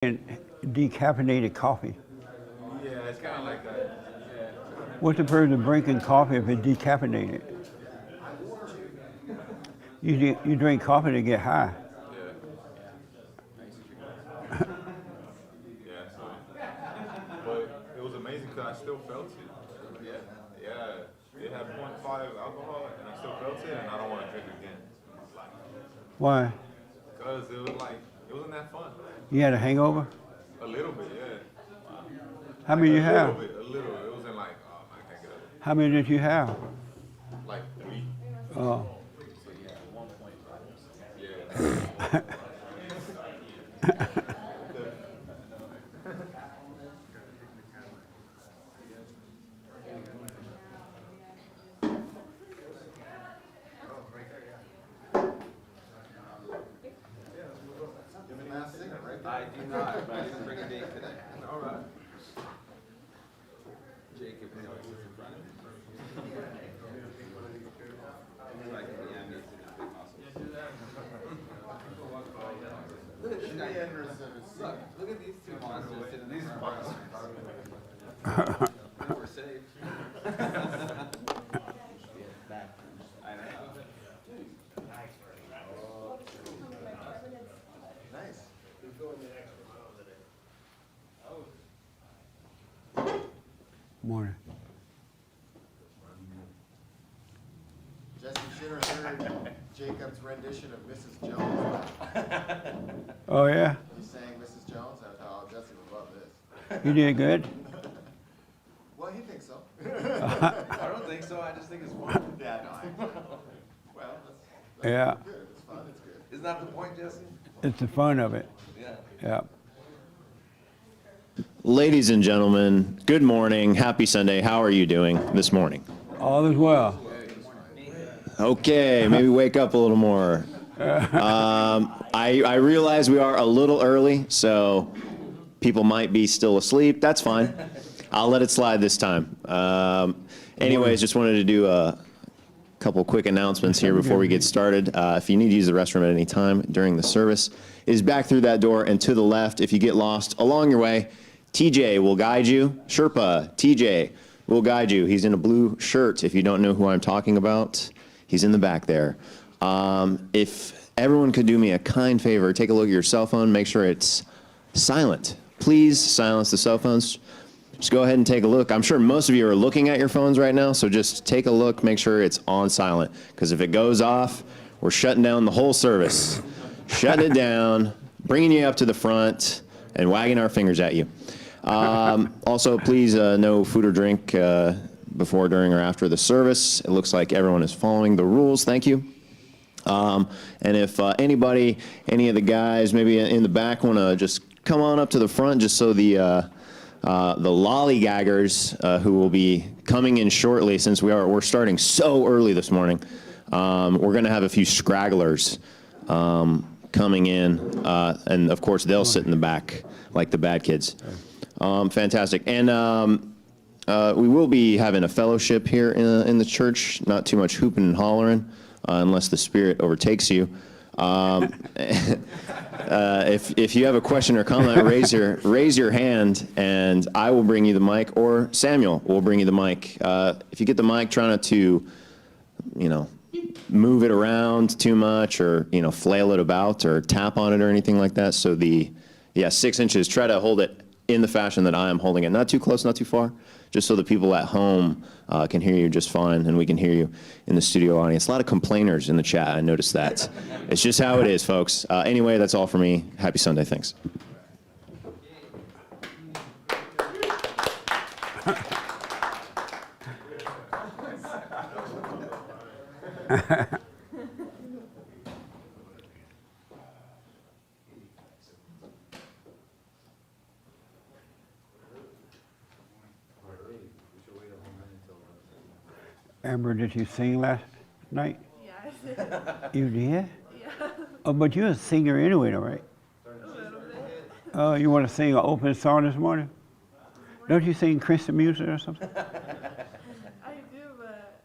And decaffeinated coffee. Yeah, it's kind of like that. Yeah. What's the purpose of drinking coffee if it's decaffeinated? You drink coffee to get high. Yeah, so, but it was amazing because I still felt it. Yeah, it had 0.5 alcohol and I still felt it, and I don't want to drink again. Why? Because it was like, it wasn't that fun. You had a hangover? A little bit, yeah. How many you have? A little. It wasn't like, oh, I can't get up. How many did you have? Like 3. Oh. Yeah. I do not, but I didn't bring a date today. All right. Jacob is always in front of me. So I can be ambient in that big muscle. Look at this guy. Look at these two monsters sitting in front of us. We're safe. I know. Nice. Morning. Jesse should have heard Jacob's rendition of Mrs. Jones. Oh yeah? He sang Mrs. Jones. I thought, oh, Jesse would love this. You did good? Well, he thinks so. I don't think so. I just think it's fun. Yeah, no, well, that's Yeah. good. It's fun. It's good. Isn't that the point, Jesse? It's the fun of it. Yeah. Yeah. Ladies and gentlemen, good morning. Happy Sunday. How are you doing this morning? All is well. Okay, maybe wake up a little more. I realize we are a little early, so people might be still asleep. That's fine. I'll let it slide this time. Anyways, just wanted to do a couple quick announcements here before we get started. If you need to use the restroom at any time during the service, it is back through that door and to the left. If you get lost along your way, TJ will guide you. Sherpa, TJ will guide you. He's in a blue shirt. If you don't know who I'm talking about, he's in the back there. If everyone could do me a kind favor, take a look at your cell phone, make sure it's silent. Please silence the cell phones. Just go ahead and take a look. I'm sure most of you are looking at your phones right now, so just take a look, make sure it's on silent. Because if it goes off, we're shutting down the whole service. Shutting it down, bringing you up to the front, and wagging our fingers at you. Also, please, no food or drink before, during, or after the service. It looks like everyone is following the rules. Thank you. And if anybody, any of the guys, maybe in the back, want to just come on up to the front, just so the lollygaggers who will be coming in shortly, since we're starting so early this morning, we're going to have a few scragglers coming in, and of course they'll sit in the back like the bad kids. Fantastic. And we will be having a fellowship here in the church, not too much hooping and hollering, unless the Spirit overtakes you. If you have a question or comment, raise your hand, and I will bring you the mic, or Samuel will bring you the mic. If you get the mic, try not to, move it around too much, or flail it about, or tap on it, or anything like that. So 6 inches. Try to hold it in the fashion that I am holding it. Not too close, not too far, just so the people at home can hear you just fine, and we can hear you in the studio audience. A lot of complainers in the chat, I noticed that. It's just how it is, folks. Anyway, that's all for me. Happy Sunday. Thanks. Amber, did you sing last night? Yeah, I did. You did? Yeah, Oh, but you're a singer anyway, though, right? a little bit. Oh, you want to sing an open song this morning? Don't you sing Christian music or something? I do, but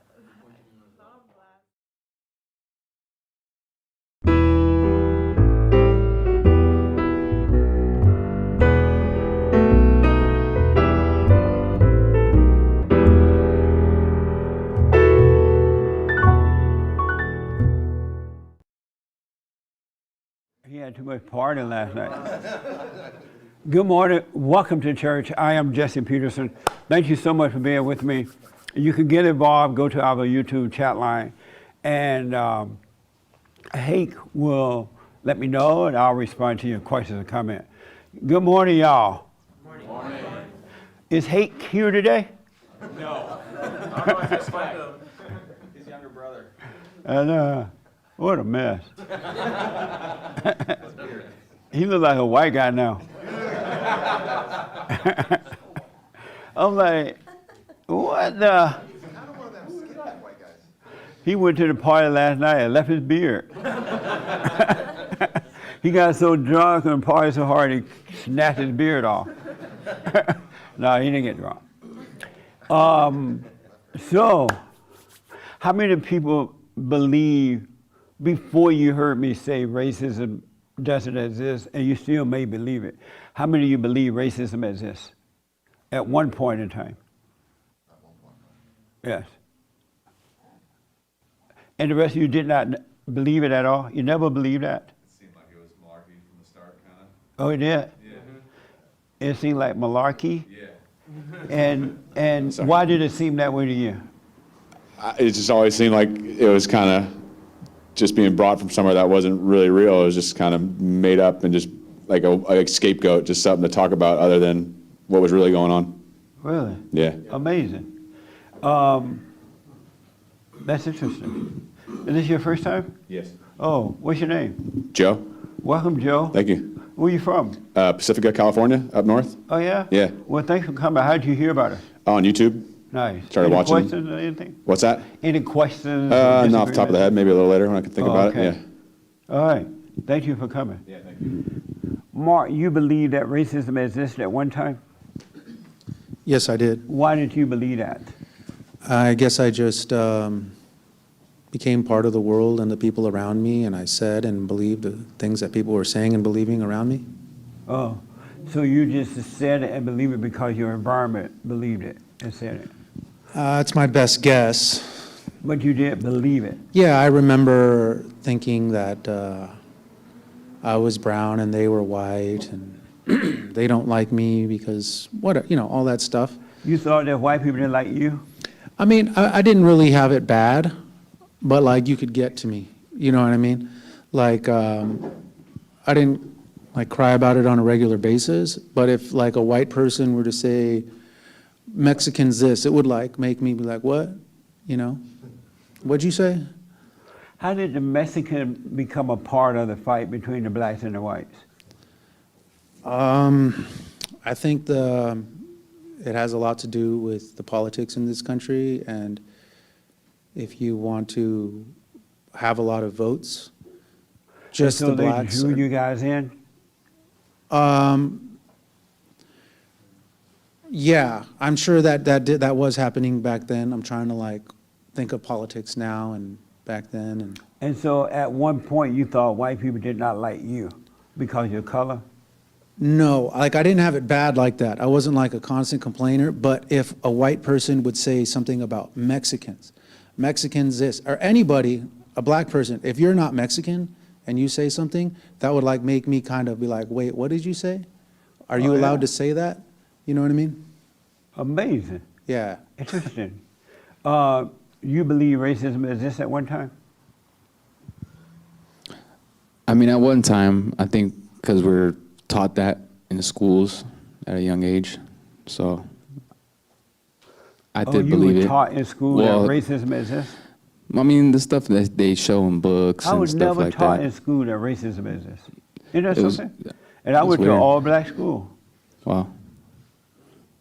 not on blast. had too much partying last night. Good morning. Welcome to church. I am Jesse Peterson. Thank you so much for being with me. You can get involved. Go to our YouTube chat line. And Hake will let me know, and I'll respond to your questions and comments. Good morning, y'all. Good morning. Is Hake here today? No. I don't know if it's his younger brother. And what a mess. He looks like a white guy now. I'm like, what the? He went to the party last night and left his beard. He got so drunk and partied so hard he snatched his beard off. No, he didn't get drunk. So, how many people believe before you heard me say racism doesn't exist, and you still may believe it? How many of you believe racism exists at one point in time? At one point. Yes. And the rest of you did not believe it at all? You never believed that? It seemed like it was malarkey from the start, kind of. Oh, it did? Yeah. It seemed like malarkey? Yeah. And why did it seem that way to you? It just always seemed like it was kind of just being brought from somewhere that wasn't really real. It was just kind of made up and just like a scapegoat, just something to talk about other than what was really going on. Really? Yeah. Amazing. That's interesting. Is this your first time? Yes. Oh, what's your name? Joe, Welcome, Joe. thank you. Where you from? Pacifica, California, up north. Oh, yeah? Yeah. Well, thanks for coming. How did you hear about us? On YouTube. Nice. Started Any watching. questions or anything? What's that? Any questions? Not off the top of the head. Maybe a little later when I can think about okay. it. Yeah. All right. Thank you for coming. Yeah, thank you. Mark, you believe that racism existed at one time? Yes, I did. Why did you believe that? I guess I just became part of the world and the people around me, and I said and believed the things that people were saying and believing around me. Oh, so you just said it and believed it because your environment believed it and said it. It's my best guess. But you did believe it. Yeah, I remember thinking that I was brown and they were white, and they don't like me because all that stuff. You thought that white people didn't like you? I mean, I didn't really have it bad, but like you could get to me. You know what I mean? Like I didn't like cry about it on a regular basis, but if like a white person were to say Mexicans this, it would like make me be like, what? You know? What'd you say? How did the Mexican become a part of the fight between the blacks and the whites? I think it has a lot to do with the politics in this country, and if you want to have a lot of votes, just So the they blacks. drew you guys in? Yeah, I'm sure that was happening back then. I'm trying to like think of politics now and back then. And so at one point you thought white people did not like you because of your color? No, like I didn't have it bad like that. I wasn't like a constant complainer, but if a white person would say something about Mexicans this, or anybody, a black person, if you're not Mexican and you say something, that would like make me kind of be like, wait, what did you say? Are you allowed to say that? You know what I mean? Amazing. Yeah. Interesting. You believe racism exists at one time? I mean, at one time, I think because we're taught that in the schools at a young age, so I did you believe were it. taught in school Well, that racism exists? I mean, the stuff that they show in books I and was stuff never like taught that. in school that racism exists. Isn't that It was- something? And I it's went to an weird. all-black school. Wow.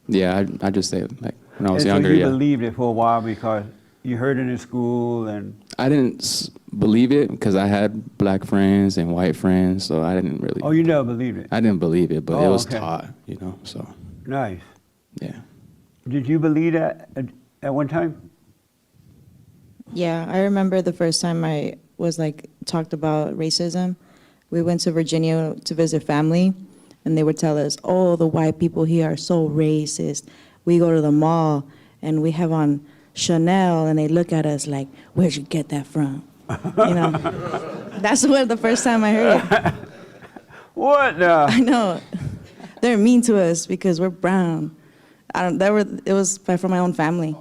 Yeah, I just say it, like when I was And younger. so you Yeah, believed it for a while because you heard it in school and... I didn't believe it because I had black friends and white friends, so I didn't really. Oh, you never believed it? I didn't believe it, but it Oh, was okay. taught, So Nice. yeah. Did you believe that at one time? Yeah, I remember the first time I was like talked about racism. We went to Virginia to visit family, and they would tell us, "Oh, the white people here are so racist. We go to the mall and we have on Chanel, and they look at us like, where'd you get that from?" You know, that's what the first time I heard it. What I the? know. They're mean to us because we're brown. It was from my own family.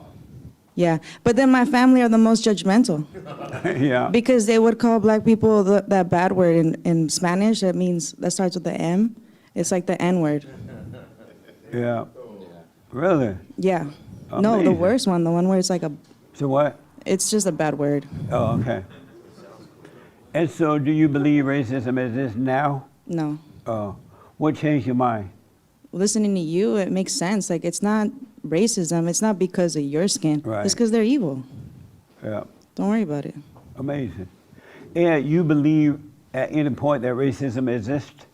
Yeah, but then my family are the most judgmental Yeah. because they would call black people that bad word in Spanish. That starts with the M. It's like the N word. Yeah. Really? Yeah. No, the Amazing. worst one, the one where it's like So what? it's just a bad word. Oh, okay. And so do you believe racism exists now? No. Oh. What changed your mind? Listening to you, it makes sense. Like, it's not racism. It's not because of your skin. Right. It's because they're evil. Yeah. Don't worry about it. Amazing. And you believe at any point that racism exists?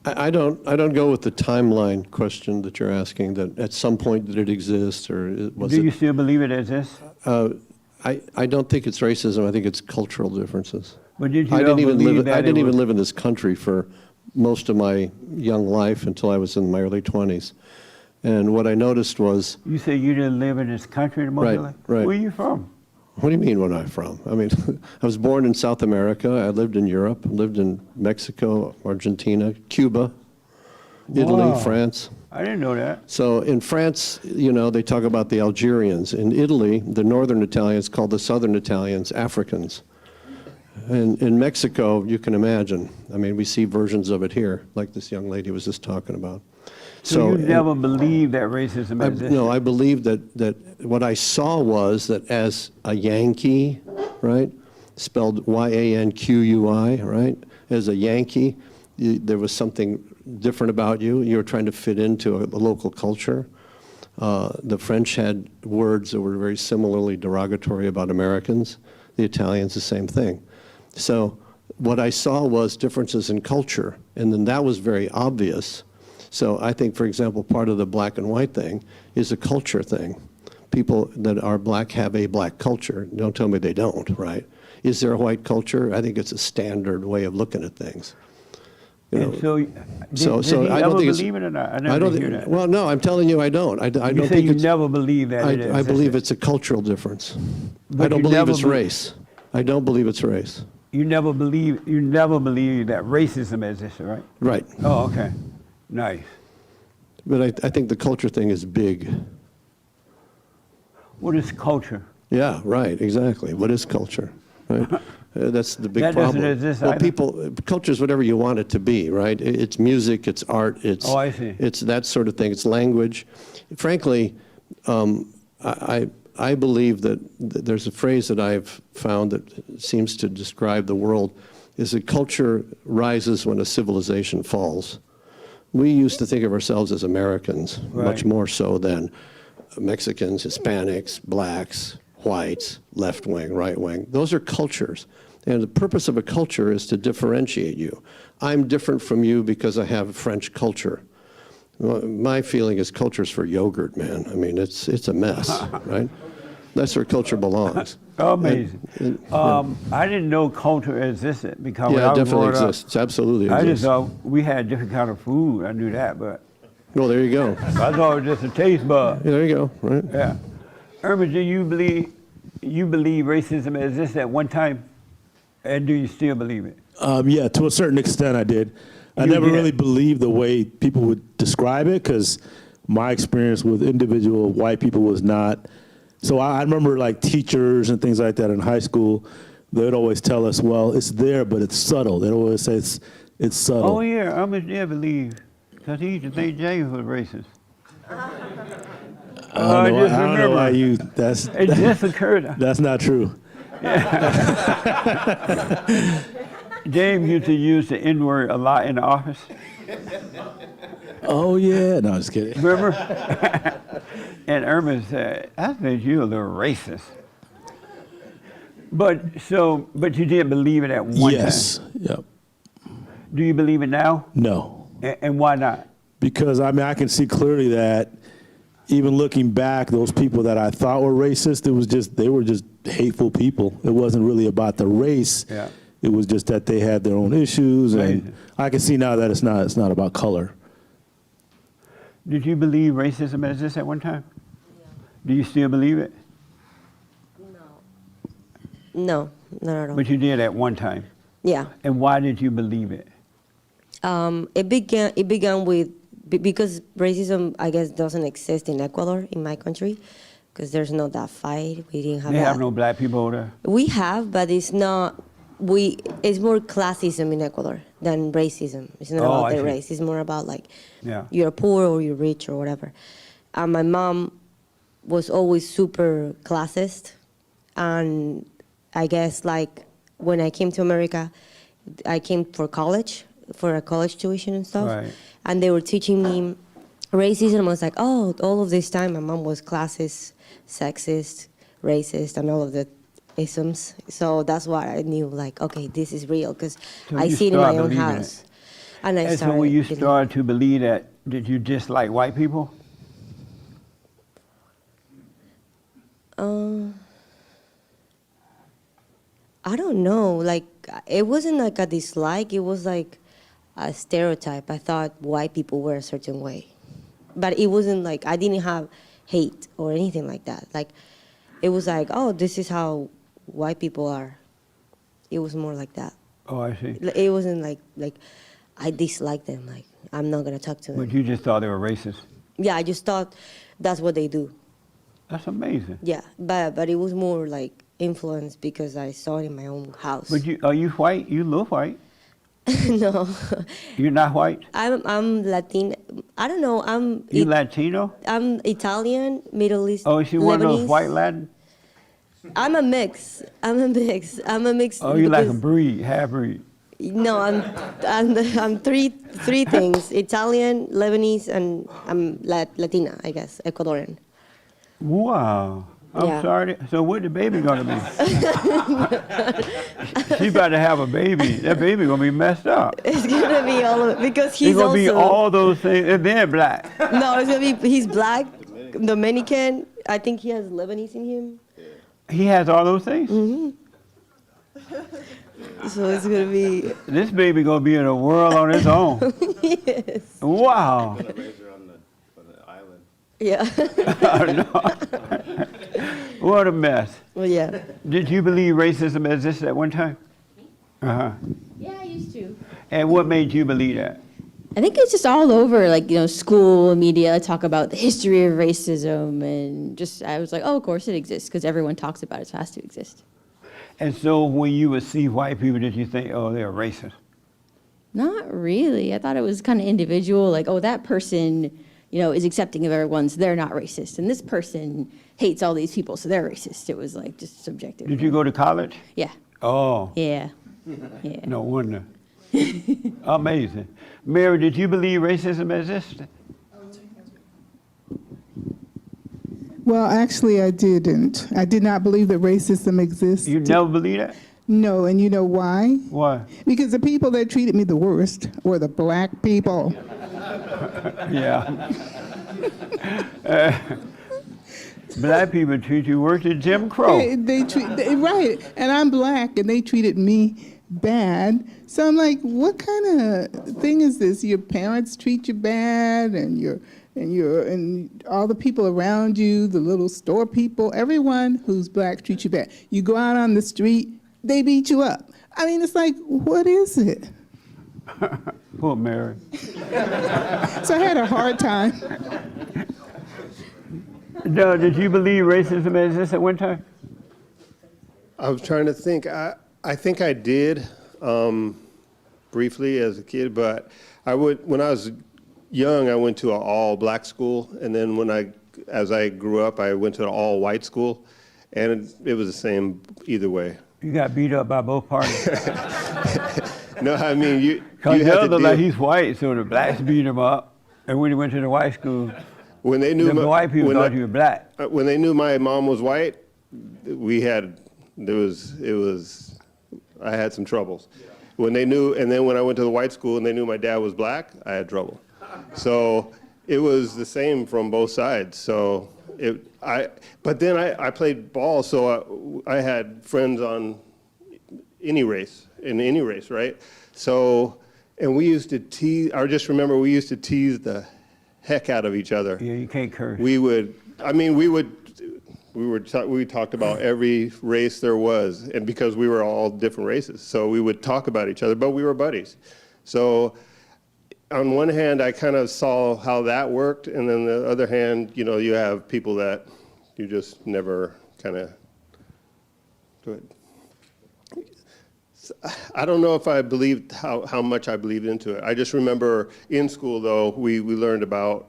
I don't go with the timeline question that you're asking, that at some point did it exist, or was Do you it? still believe it exists? I don't think it's racism. I think it's cultural differences. But did you I ever didn't even believe live. that I it didn't even was- live in this country for most of my young life until I was in my early 20s. And what I noticed was, You say you didn't live in this country most of your life? right. Where are you from? what do you mean, where am I from? I mean, I was born in South America. I lived in Europe, lived in Mexico, Argentina, Cuba, Italy, Wow. France. I didn't know that. So in France, you know, they talk about the Algerians. In Italy, the northern Italians call the southern Italians Africans. And in Mexico, you can imagine. I mean, we see versions of it here, like this young lady was just talking about. So you never believed that racism existed? No, I believe that what I saw was that as a Yankee, right, spelled Y-A-N-Q-U-I, right, as a Yankee, there was something different about you. You were trying to fit into a local culture. The French had words that were very similarly derogatory about Americans. The Italians, the same thing. So what I saw was differences in culture, and then that was very obvious. So I think, for example, part of the black and white thing is a culture thing. People that are black have a black culture. Don't tell me they don't, right? Is there a white culture? I think it's a standard way of looking at things. You know, And so, did you I ever don't think it's. believe it or not? I I never don't did hear think. that. Well, no, I'm telling you, I don't. I You don't say think you it's. never believe that it I believe existed. it's a cultural difference. But I don't you believe never it's be- race. I don't believe it's race. You never believe that racism existed, right? Right. Oh, okay. Nice. But I think the culture thing is big. What is culture? Yeah, right, exactly. What is culture? Right? That's the big That doesn't problem. exist Well, either. culture is whatever you want it to be, right? It's music, it's art, it's Oh, I see. it's that sort of thing. It's language. Frankly, I believe that there's a phrase that I've found that seems to describe the world, is that culture rises when a civilization falls. We used to think of ourselves as Americans, much Right. more so than Mexicans, Hispanics, blacks, whites, left wing, right wing. Those are cultures. And the purpose of a culture is to differentiate you. I'm different from you because I have French culture. Well, my feeling is culture's for yogurt, man. I mean, it's a mess, right? That's where culture belongs. Amazing. Yeah. I didn't know culture existed because when Yeah, I it was definitely growing up, exists. Absolutely I just exists. thought we had different kind of food. I knew that, but Well, there you go. I thought it was just a taste bud. Yeah, there you go, right? Yeah. Irma, do you believe racism existed at one time? And do you still believe it? Yeah, to a certain extent I did. I You never did? really believed the way people would describe it because my experience with individual white people was not. So I remember like teachers and things like that in high school, they'd always tell us, well, it's there, but it's subtle. They'd always say it's subtle. Oh yeah, Irma did believe, because he used to think James was racist. I don't just know why remember. you, that's, It just occurred. that's not true. James used to use the N-word a lot in the office. Oh yeah, no, I'm just kidding. Remember? And Irma said, I think you're a little racist. But you did believe it at one Yes, yep. time. Do you believe it now? No. And why not? Because I mean, I can see clearly that even looking back, those people that I thought were racist, they were just hateful people. It wasn't really about the race. Yeah. It was just that they had their own issues, and Amazing. I can see now that it's not about color. Did you believe racism exists at one time? Yeah. Do you still believe it? No, not at all. But you did at one time. Yeah. And why did you believe it? It began with because racism, I guess, doesn't exist in Ecuador, in my country, because there's not that fight. We didn't have They that. have no black people over there. We have, but it's not. It's more classism in Ecuador than racism. It's not about the race. It's more about like you're poor or you're rich or whatever. My mom was always super classist, and I guess like when I came to America, I came for college, for a college tuition and stuff, Right. and they were teaching me racism. I was like, oh, all of this time my mom was classist, sexist, racist, and all of the isms. So that's why I knew, like, okay, this is real, because I see it in my own house. And I so started. when you started to believe that, did you dislike white people? I don't know. Like, it wasn't like a dislike. It was like a stereotype. I thought white people were a certain way. But it wasn't like, I didn't have hate or anything like that. Like, it was like, oh, this is how white people are. It was more like that. Oh, I see. It wasn't like I disliked them. Like, I'm not going to talk to them. But you just thought they were racist. Yeah, I just thought that's what they do. That's amazing. Yeah, but it was more like influence because I saw it in my own house. But are you white? You look white. No. You're not white? I'm Latin. I don't know. You Latino? I'm Italian, Middle East. Oh, is she one of those Lebanese. white Latin? I'm a mix. I'm a mix. Oh, you like a because- breed, half breed. No, I'm three things: Italian, Lebanese, and I'm Latina, I guess, Ecuadorian. Wow. I'm Yeah. sorry. So what the baby gonna be? She about to have a baby. That baby gonna be messed up. It's gonna be all of it because It's he's gonna also be all those things, and then black. no. It's gonna be he's black, Dominican. I think he has Lebanese in him. He has all those things. So it's gonna be. This baby gonna be in a world on its own. Yes. Wow. Yeah. What a mess. Well, yeah. Did you believe racism existed at one time? Uh-huh. Yeah, I used to. And what made you believe that? I think it's just all over, like, school media talk about the history of racism, and just, I was like, oh, of course it exists, because everyone talks about it, so it has to exist. And so when you would see white people, did you think, oh, they're racist? Not really. I thought it was kind of individual, like, oh, that person, is accepting of everyone, so they're not racist, and this person hates all these people, so they're racist. It was, like, just subjective. Did you go to college? Yeah. Oh. Yeah. Yeah. No wonder. Amazing. Mary, did you believe racism existed? Well, actually, I didn't. I did not believe that racism exists. You never believed that? No, and you know why? Why? Because the people that treated me the worst were the black people. Yeah. Black people treat you worse than Jim Crow. Right, and I'm black, and they treated me bad. So I'm like, what kind of thing is this? Your parents treat you bad, and all the people around you, the little store people, everyone who's black treats you bad. You go out on the street, they beat you up. I mean, it's like, what is it? Poor Mary. So I had a hard time. No, did you believe racism existed at one time? I was trying to think. I think I did briefly as a kid, but when I was young, I went to an all-black school, and then as I grew up, I went to an all-white school, and it was the same either way. You got beat up by both parties. No, I mean, you Because had the to other, deal. like, he's white, so the blacks beat him up. And when he went to the white school, When they knew the white people thought you were black. When they knew my mom was white, I had some troubles. When they knew, and then when I went to the white school and they knew my dad was black, I had trouble. So it was the same from both sides. So but then I played ball, so I had friends on in any race, right? So, and we used to tease. I just remember we used to tease the heck out of each other. Yeah, you can't curse. We talked about every race there was, and because we were all different races, so we would talk about each other, but we were buddies. So on one hand, I kind of saw how that worked, and then the other hand, you know, you have people that you just never kind of do it. I don't know if I believed how much I believed into it. I just remember in school, though, we learned about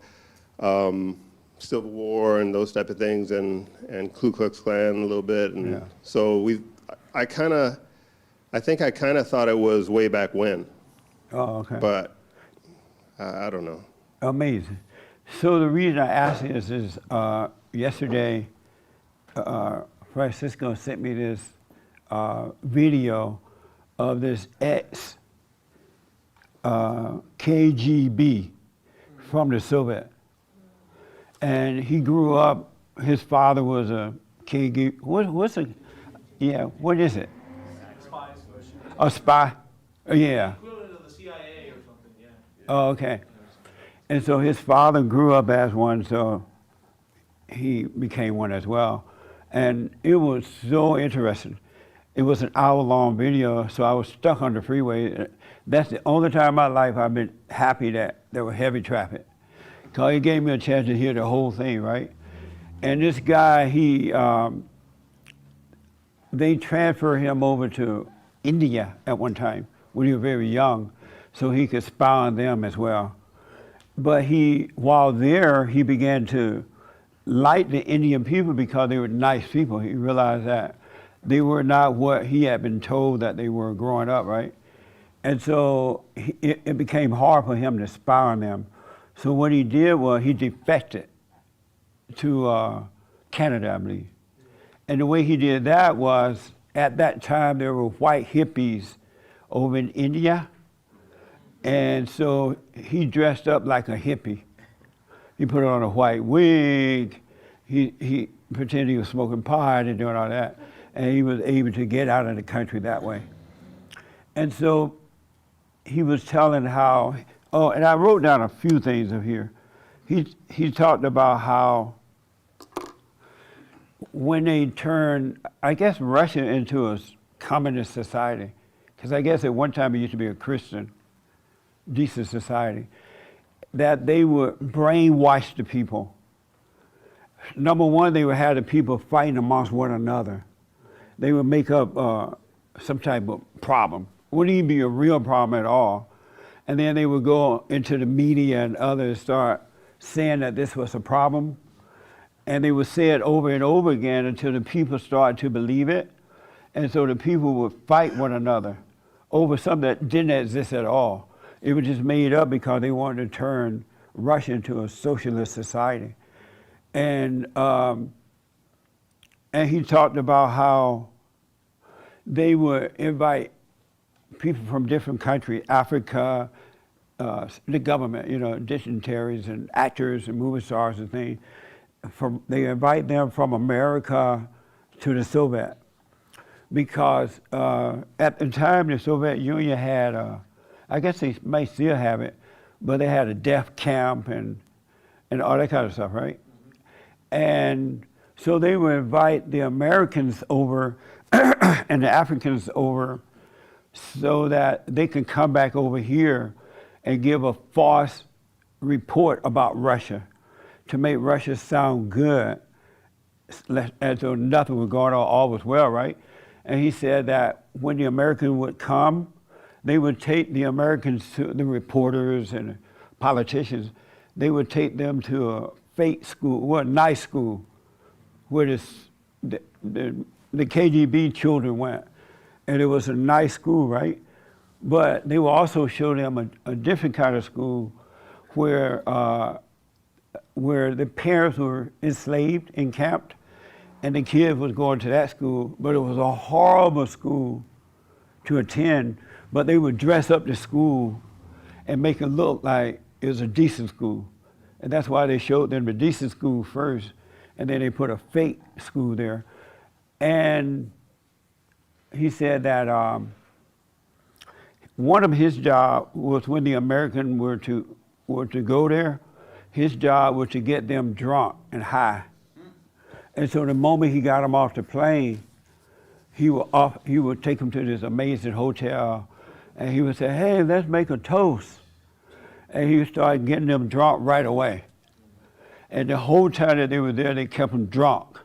Civil War and those type of things, and Ku Klux Klan a little bit, and so I think I kind of thought it was way back when. Oh, okay. But I don't know. Amazing. So the reason I asked this is yesterday, Francisco sent me this video of this KGB from the Soviet. And he grew up, his father was a KGB, what is it? A spy? Yeah. Equivalent of the CIA or something, yeah. Oh, okay. And so his father grew up as one, so he became one as well. And it was so interesting. It was an hour-long video, so I was stuck on the freeway. That's the only time in my life I've been happy that there was heavy traffic. Because it gave me a chance to hear the whole thing, right? And this guy, they transferred him over to India at one time when he was very young, so he could spy on them as well. But while there, he began to like the Indian people because they were nice people. He realized that they were not what he had been told that they were growing up, right? And so it became hard for him to spy on them. So what he did was he defected to Canada, I believe. And the way he did that was, at that time there were white hippies over in India. And so he dressed up like a hippie. He put on a white wig. He pretended he was smoking pot and doing all that. And he was able to get out of the country that way. And so he was telling how, and I wrote down a few things of here. He talked about how when they turned, I guess, Russia into a communist society, because I guess at one time it used to be a Christian, decent society, that they would brainwash the people. Number one, they would have the people fighting amongst one another. They would make up some type of problem. It wouldn't even be a real problem at all. And then they would go into the media and others start saying that this was a problem. And they would say it over and over again until the people started to believe it. And so the people would fight one another over something that didn't exist at all. It was just made up because they wanted to turn Russia into a socialist society. And he talked about how they would invite people from different countries, Africa, the government, dignitaries and actors and movie stars and things. They invite them from America to the Soviet. Because at the time the Soviet Union had, I guess they may still have it, but they had a death camp and all that kind of stuff, right? And so they would invite the Americans over and the Africans over so that they could come back over here and give a false report about Russia to make Russia sound good, as though nothing was going on, all was well, right? And he said that when the Americans would come, they would take the Americans to the reporters and the politicians, they would take them to a fake school, well, a nice school, where the KGB children went. And it was a nice school, right? But they would also show them a different kind of school where the parents were enslaved, encamped, and the kids was going to that school, but it was a horrible school to attend, but they would dress up the school and make it look like it was a decent school. And that's why they showed them the decent school first, and then they put a fake school there. And he said that one of his jobs was when the Americans were to go there, his job was to get them drunk and high. And so the moment he got them off the plane, he would take them to this amazing hotel, and he would say, "Hey, let's make a toast." and he started getting them drunk right away. And the whole time that they were there, they kept them drunk.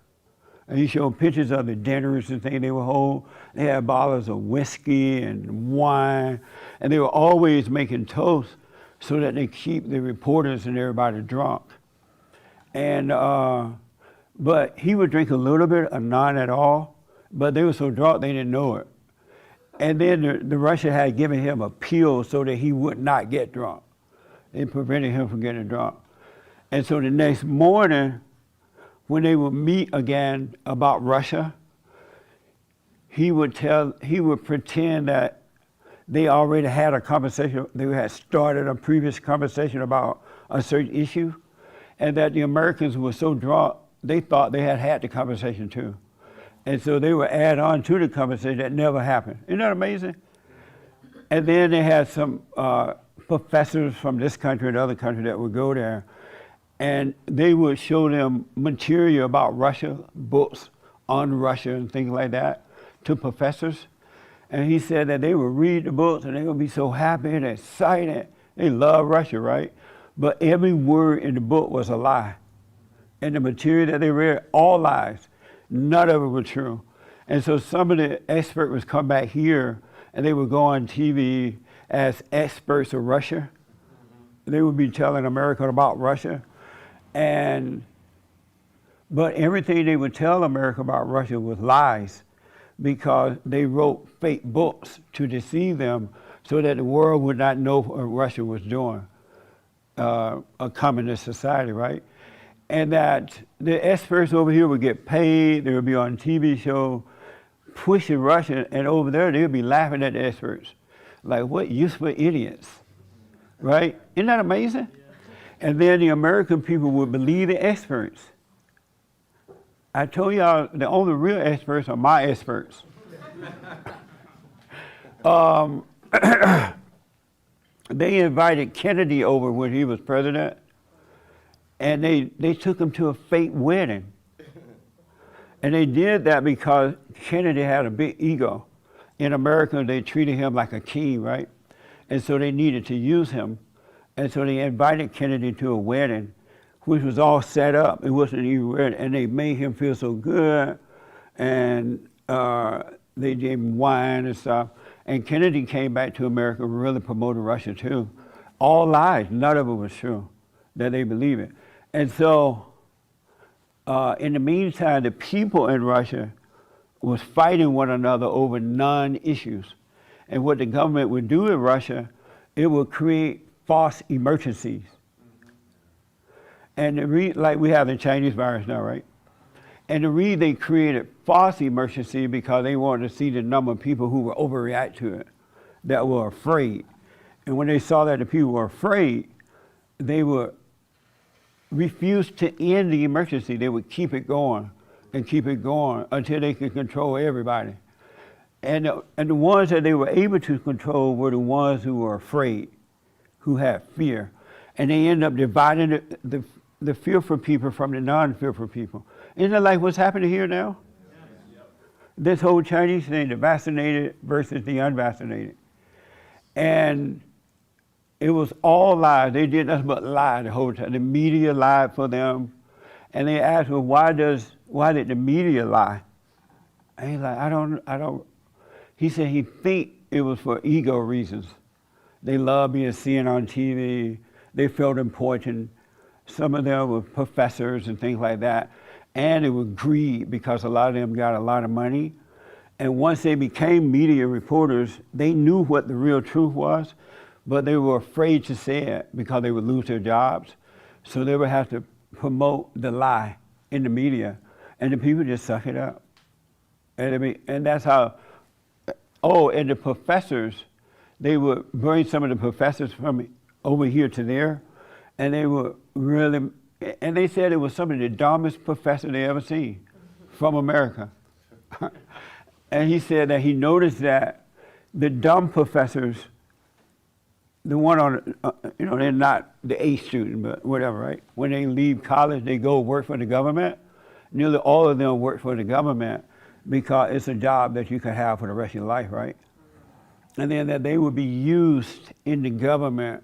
And he showed pictures of the dinners and things they would hold. They had bottles of whiskey and wine, and they were always making toasts so that they keep the reporters and everybody drunk. And but he would drink a little bit, or none at all, but they were so drunk they didn't know it. And then the Russian had given him a pill so that he would not get drunk. It prevented him from getting drunk. And so the next morning, when they would meet again about Russia, he would pretend that they already had a conversation, they had started a previous conversation about a certain issue, and that the Americans were so drunk, they thought they had had the conversation too. And so they would add on to the conversation that never happened. Isn't that amazing? And then they had some professors from this country and other country that would go there, and they would show them material about Russia, books on Russia and things like that, to professors. And he said that they would read the books and they would be so happy and excited. They love Russia, right? But every word in the book was a lie. And the material that they read, all lies. None of it was true. And so some of the experts would come back here and they would go on TV as experts of Russia. They would be telling America about Russia. But everything they would tell America about Russia was lies, because they wrote fake books to deceive them so that the world would not know what Russia was doing, a communist society, right? And that the experts over here would get paid, they would be on TV show pushing Russia, and over there they would be laughing at the experts. Like, what useful idiots, right? Isn't that amazing? And then the American people would believe the experts. I told y'all the only real experts are my experts. They invited Kennedy over when he was president, and they took him to a fake wedding. And they did that because Kennedy had a big ego. In America, they treated him like a king, right? And so they needed to use him. And so they invited Kennedy to a wedding, which was all set up. It wasn't even wedding. And they made him feel so good. And they gave him wine and stuff. And Kennedy came back to America and really promoted Russia too. All lies, none of it was true, that they believe it. And so in the meantime, the people in Russia was fighting one another over non-issues. And what the government would do in Russia, it would create false emergencies. And like we have the Chinese virus now, right? And the reason they created false emergency because they wanted to see the number of people who would overreact to it, that were afraid. And when they saw that the people were afraid, they would refuse to end the emergency. They would keep it going and keep it going until they could control everybody. And the ones that they were able to control were the ones who were afraid, who had fear. And they end up dividing the fearful people from the non-fearful people. Isn't that like what's happening here now? This whole Chinese thing, the vaccinated versus the unvaccinated. And it was all lies. They did nothing but lie the whole time. The media lied for them. And they asked, well, why did the media lie? And he's like, I don't. He said he think it was for ego reasons. They love being seen on TV. They felt important. Some of them were professors and things like that. And it was greed because a lot of them got a lot of money. And once they became media reporters, they knew what the real truth was, but they were afraid to say it because they would lose their jobs. So they would have to promote the lie in the media, and the people just suck it up. And that's how, and the professors, they would bring some of the professors from over here to there, and they were really, and they said it was some of the dumbest professors they ever seen from America. And he said that he noticed that the dumb professors, the one on, they're not the A student, but whatever, right? When they leave college, they go work for the government. Nearly all of them work for the government because it's a job that you can have for the rest of your life, right? And then that they would be used in the government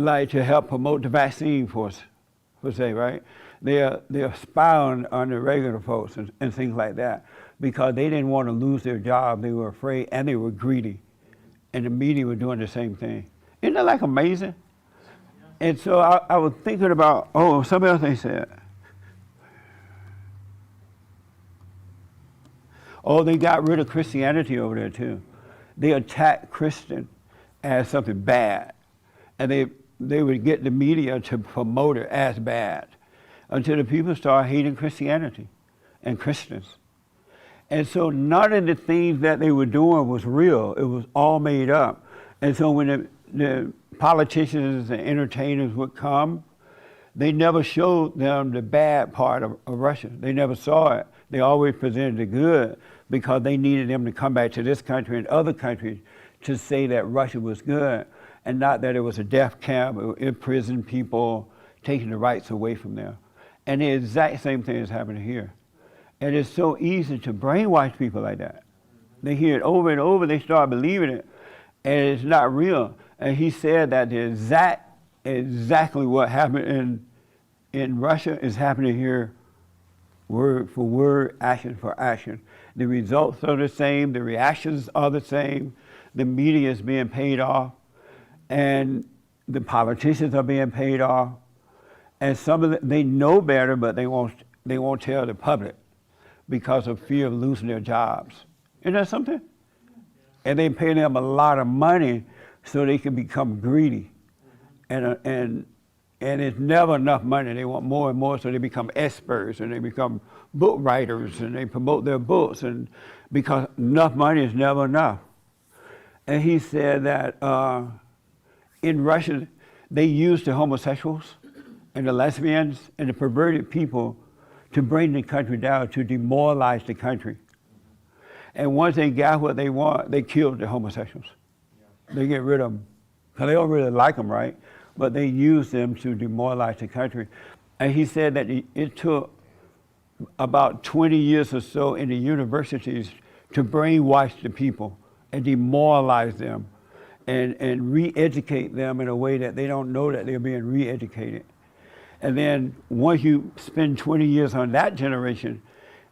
like to help promote the vaccine for us, per se, right? They're spying on the regular folks and things like that because they didn't want to lose their job. They were afraid and they were greedy. And the media were doing the same thing. Isn't that like amazing? And so I was thinking about, something else they said. Oh, they got rid of Christianity over there too. They attacked Christian as something bad. And they would get the media to promote it as bad until the people started hating Christianity and Christians. And so none of the things that they were doing was real. It was all made up. And so when the politicians and entertainers would come, they never showed them the bad part of Russia. They never saw it. They always presented the good because they needed them to come back to this country and other countries to say that Russia was good and not that it was a death camp or imprisoned people, taking the rights away from them. And the exact same thing is happening here. And it's so easy to brainwash people like that. They hear it over and over, they start believing it, and it's not real. And he said that exactly what happened in Russia is happening here, word for word, action for action. The results are the same, the reactions are the same, the media is being paid off, and the politicians are being paid off. And some of them, they know better, but they won't tell the public because of fear of losing their jobs. Isn't that something? And they pay them a lot of money so they can become greedy. And it's never enough money. They want more and more, so they become experts and they become book writers and they promote their books, and because enough money is never enough. And he said that in Russia, they use the homosexuals and the lesbians and the perverted people to bring the country down, to demoralize the country. And once they got what they want, they killed the homosexuals. They get rid of them, because they don't really like them, right? But they use them to demoralize the country. And he said that it took about 20 years or so in the universities to brainwash the people and demoralize them and re-educate them in a way that they don't know that they're being re-educated. And then once you spend 20 years on that generation,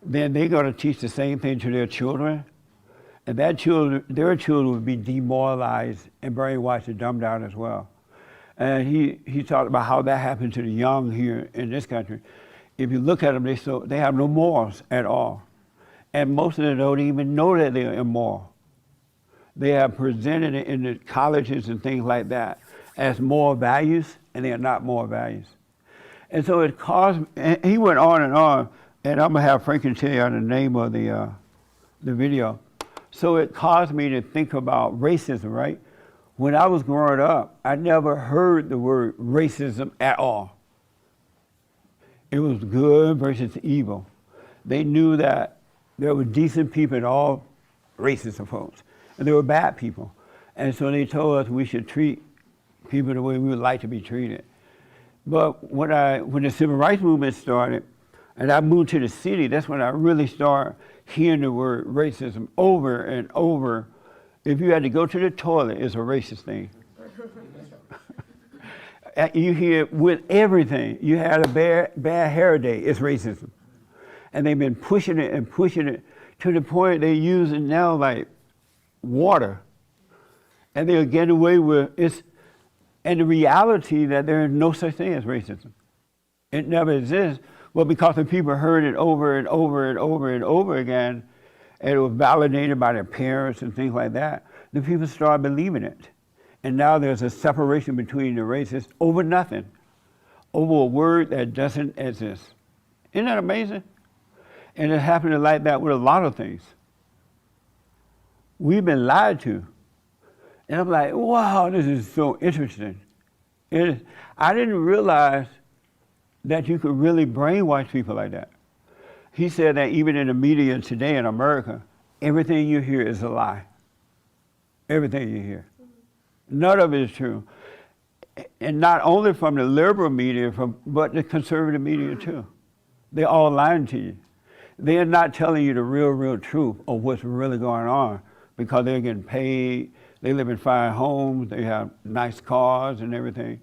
then they're going to teach the same thing to their children. And their children would be demoralized and brainwashed and dumbed down as well. And he talked about how that happened to the young here in this country. If you look at them, they have no morals at all. And most of them don't even know that they're immoral. They have presented it in the colleges and things like that as moral values, and they are not moral values. And so it caused, and he went on, and I'm gonna have Franklin tell you the name of the video. So it caused me to think about racism, right? When I was growing up, I never heard the word racism at all. It was good versus evil. They knew that there were decent people in all races of folks, and there were bad people. And so they told us we should treat people the way we would like to be treated. But when the civil rights movement started, and I moved to the city, that's when I really started hearing the word racism over and over. If you had to go to the toilet, it's a racist thing. You hear it with everything. You had a bad hair day, it's racism. And they've been pushing it and pushing it to the point they use it now like water. And they'll get away with it. And the reality that there is no such thing as racism. It never exists. Well, because the people heard it over and over and over and over again, and it was validated by their parents and things like that, the people started believing it. And now there's a separation between the races over nothing, over a word that doesn't exist. Isn't that amazing? And it happened like that with a lot of things. We've been lied to. And I'm like, wow, this is so interesting. I didn't realize that you could really brainwash people like that. He said that even in the media today in America, everything you hear is a lie. Everything you hear. None of it is true. And not only from the liberal media, but the conservative media too. They're all lying to you. They're not telling you the real truth of what's really going on because they're getting paid, they live in fine homes, they have nice cars and everything.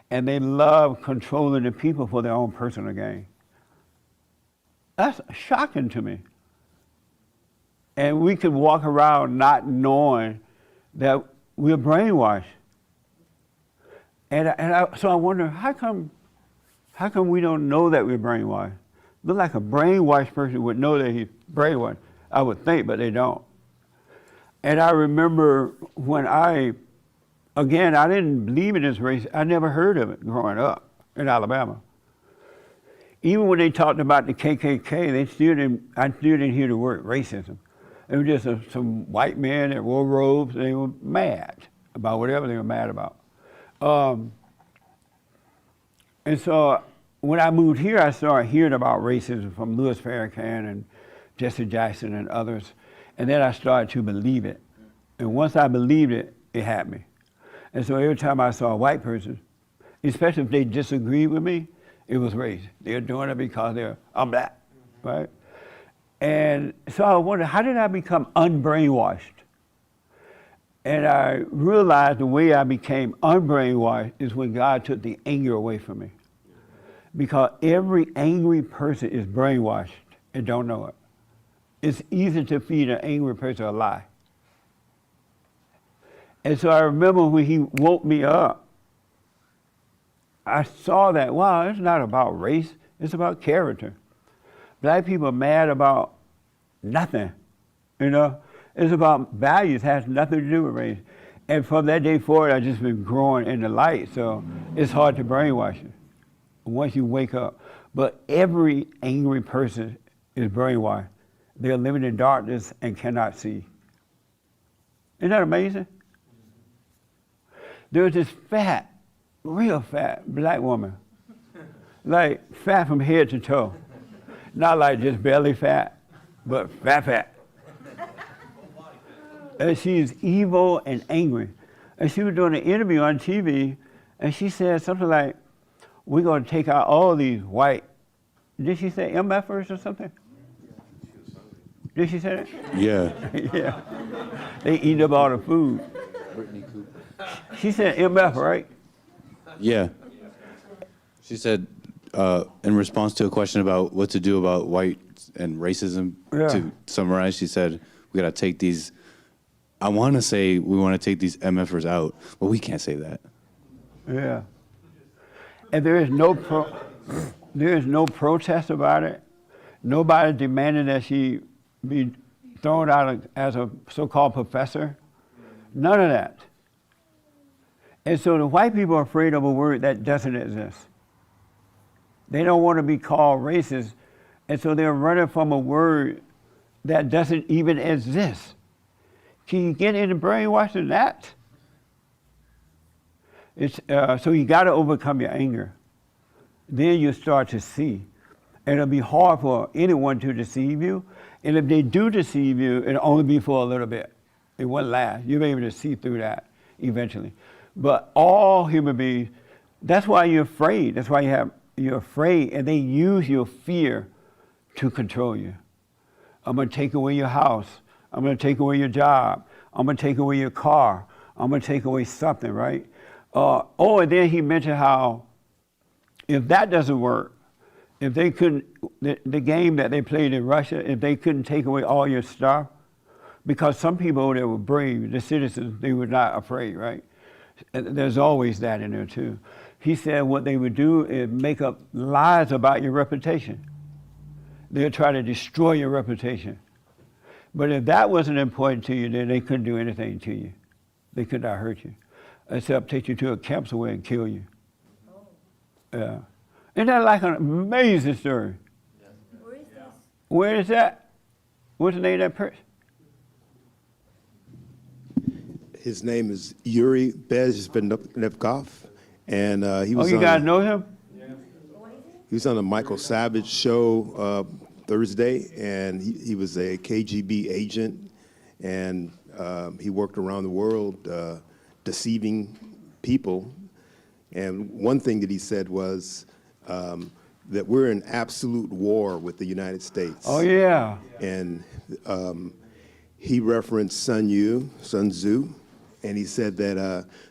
and they love controlling the people for their own personal gain. That's shocking to me. And we could walk around not knowing that we're brainwashed. So I wonder, how come we don't know that we're brainwashed? Look like a brainwashed person would know that he's brainwashed, I would think, but they don't. And I remember when I didn't believe in this race. I never heard of it growing up in Alabama. Even when they talked about the KKK, I still didn't hear the word racism. It was just some white men that wore robes, and they were mad about whatever they were mad about. And so when I moved here, I started hearing about racism from Louis Farrakhan and Jesse Jackson and others. And then I started to believe it. And once I believed it, it had me. And so every time I saw a white person, especially if they disagreed with me, it was race. They're doing it because I'm black, right? And so I wondered, how did I become unbrainwashed? And I realized the way I became unbrainwashed is when God took the anger away from me. Because every angry person is brainwashed and don't know it. It's easy to feed an angry person a lie. And so I remember when he woke me up, I saw that, wow, it's not about race, it's about character. Black people are mad about nothing, you know? It's about values, it has nothing to do with race. And from that day forward, I've just been growing in the light, so it's hard to brainwash you once you wake up. But every angry person is brainwashed. They're living in darkness and cannot see. Isn't that amazing? There was this fat, real fat black woman, like fat from head to toe. Not like just belly fat, but fat. And she's evil and angry. And she was doing an interview on TV, and she said something like, we're going to take out all these white, did she say MFers or something? Did she say that? Yeah. Yeah. They eat up all the food. She said MF, right? Yeah. She said, in response to a question about what to do about white and racism, Yeah. to summarize, she said, we got to take these, I want to say we want to take these MFers out, but we can't say that. Yeah. And there is no protest about it. Nobody demanding that she be thrown out as a so-called professor. None of that. And so the white people are afraid of a word that doesn't exist. They don't want to be called racist, and so they're running from a word that doesn't even exist. Can you get into brainwashing that? So you got to overcome your anger. Then you start to see. And it'll be hard for anyone to deceive you. And if they do deceive you, it'll only be for a little bit. It won't last. You'll be able to see through that eventually. But all human beings, that's why you're afraid. That's why you're afraid, and they use your fear to control you. I'm going to take away your house. I'm going to take away your job. I'm going to take away your car. I'm going to take away something, right? And then he mentioned how if that doesn't work, if they couldn't, the game that they played in Russia, if they couldn't take away all your stuff, because some people that were brave, the citizens, they were not afraid, right? And there's always that in there too. He said what they would do is make up lies about your reputation. They'll try to destroy your reputation. But if that wasn't important to you, then they couldn't do anything to you. They could not hurt you, except take you to a camp somewhere and kill you. Yeah. Isn't that like an amazing story? Where is this? Where is that? What's the name of that person? His name is Yuri Bezmenov, and he was. Oh, you guys know him? He was on a Michael Savage show Thursday, and he was a KGB agent, and he worked around the world deceiving people. And one thing that he said was that we're in absolute war with the United States. Oh, yeah. And he referenced Sun Tzu, and he said that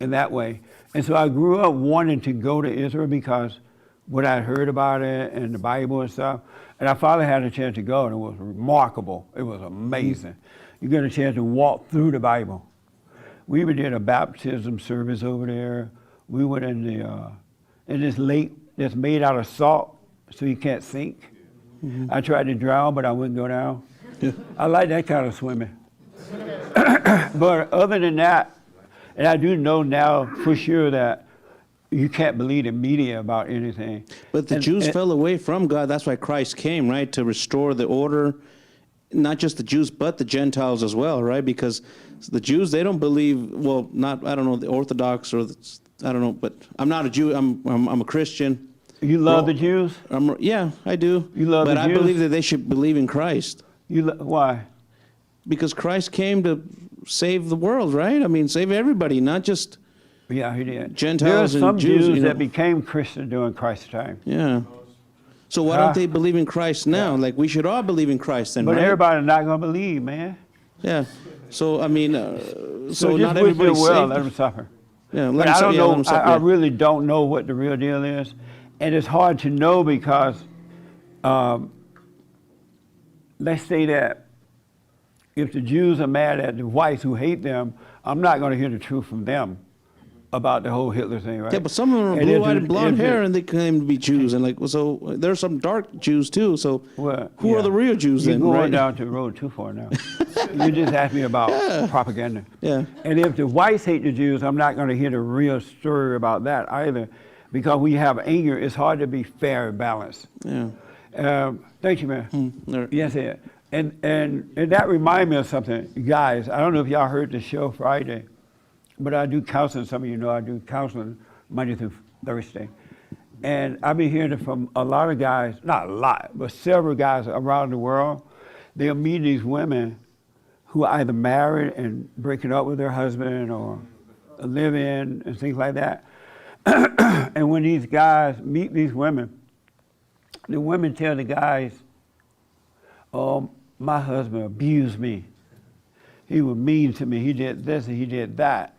in that way. And so I grew up wanting to go to Israel because what I heard about it and the Bible and stuff. And I finally had a chance to go, and it was remarkable. It was amazing. You get a chance to walk through the Bible. We even did a baptism service over there. We went in this lake that's made out of salt, so you can't sink. I tried to drown, but I wouldn't go down. I like that kind of swimming. But other than that, and I do know now for sure that you can't believe the media about anything. But the Jews fell away from God. That's why Christ came, right? To restore the order, not just the Jews, but the Gentiles as well, right? Because the Jews, they don't believe, well, not, I don't know, the Orthodox or, I don't know, but I'm not a Jew, I'm a Christian. You love the Jews? Yeah, I do. You love the Jews? But I believe that they should believe in Christ. Why? Because Christ came to save the world, right? I mean, save everybody, not just yeah, he did. Gentiles there are some and Jews. Jews that became Christian during Christ's time. Yeah. So why don't they believe in Christ now? Like, we should all believe in Christ then, but right? everybody's not going to believe, man. Yeah. So, I mean, so not just everybody's wish them well, saved. let them suffer. Yeah, but I don't know. I really don't know what the real deal is. And it's hard to know because, let's say that if the Jews are mad at the whites who hate them, I'm not going to hear the truth from them about the whole Hitler thing, right? Yeah, but some of them are blue-eyed and blonde hair, and they claim to be Jews. And like, well, so there's some dark Jews too. So who are the real Jews then, You're going right? down to the road too far now. You just asked me about propaganda. Yeah. And if the whites hate the Jews, I'm not going to hear the real story about that either, because when you have anger, it's hard to be fair and balanced. Yeah. Thank you, man. Yes, yeah. And that reminds me of something, guys. I don't know if y'all heard the show Friday, but I do counseling. Some of you know I do counseling Monday through Thursday. And I've been hearing it from a lot of guys, not a lot, but several guys around the world. They'll meet these women who are either married and breaking up with their husband or live in and things like that. And when these guys meet these women, the women tell the guys, oh, my husband abused me. He was mean to me. He did this and he did that.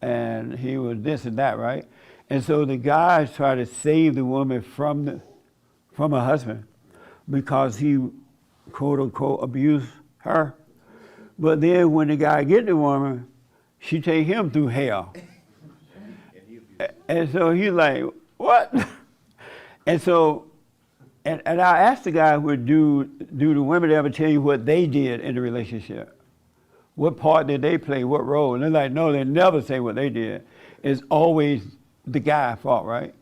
And he was this and that, right? And so the guys try to save the woman from her husband because he, quote unquote, abused her. But then when the guy get the woman, she take him through hell. And so he's like, what? And so, and I asked the guy, do the women ever tell you what they did in the relationship? What part did they play? What role? And they're like, no, they never say what they did. It's always the guy's fault, right?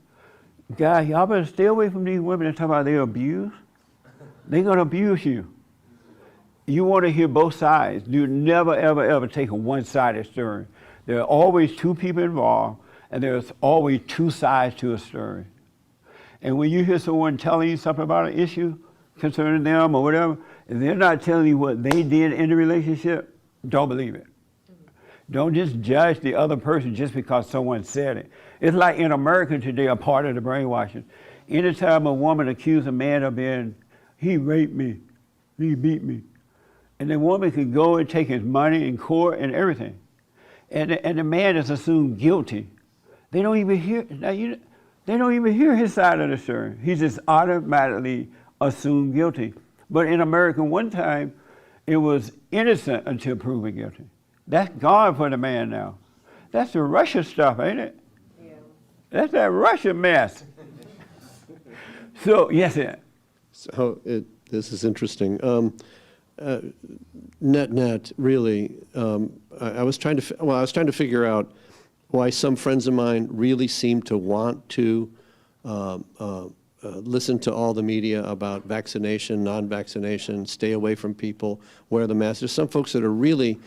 Guy, y'all better stay away from these women that talk about their abuse. They're gonna abuse you. You want to hear both sides. You never, ever, ever take a one-sided story. There are always two people involved, and there's always two sides to a story. And when you hear someone telling you something about an issue concerning them or whatever, if they're not telling you what they did in the relationship, don't believe it. Don't just judge the other person just because someone said it. It's like in America today, a part of the brainwashing. Anytime a woman accuses a man of being, he raped me, he beat me, and the woman could go and take his money in court and everything, and the man is assumed guilty. They don't even hear. They don't even hear his side of the story. He's just automatically assumed guilty. But in America, one time, it was innocent until proven guilty. That's gone for the man now. That's the Russia stuff, ain't it? Yeah. That's that Russia mess. So, yes, sir. So this is interesting. Net, really, I was trying to figure out why some friends of mine really seem to want to listen to all the media about vaccination, non-vaccination, stay away from people, wear the mask. There's some folks that are really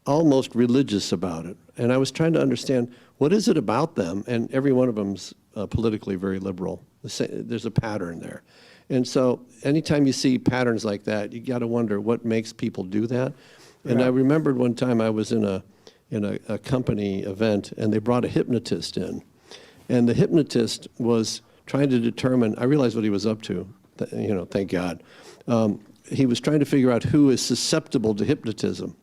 almost religious about it. And I was trying to understand, what is it about them? And every one of them's politically very liberal. There's a pattern there. And so anytime you see patterns like that, you got to wonder what makes people do that. And I remembered one time I was in a company event, and they brought a hypnotist in. And the hypnotist was trying to determine, I realized what he was up to, thank God. He was trying to figure out who is susceptible to hypnotism.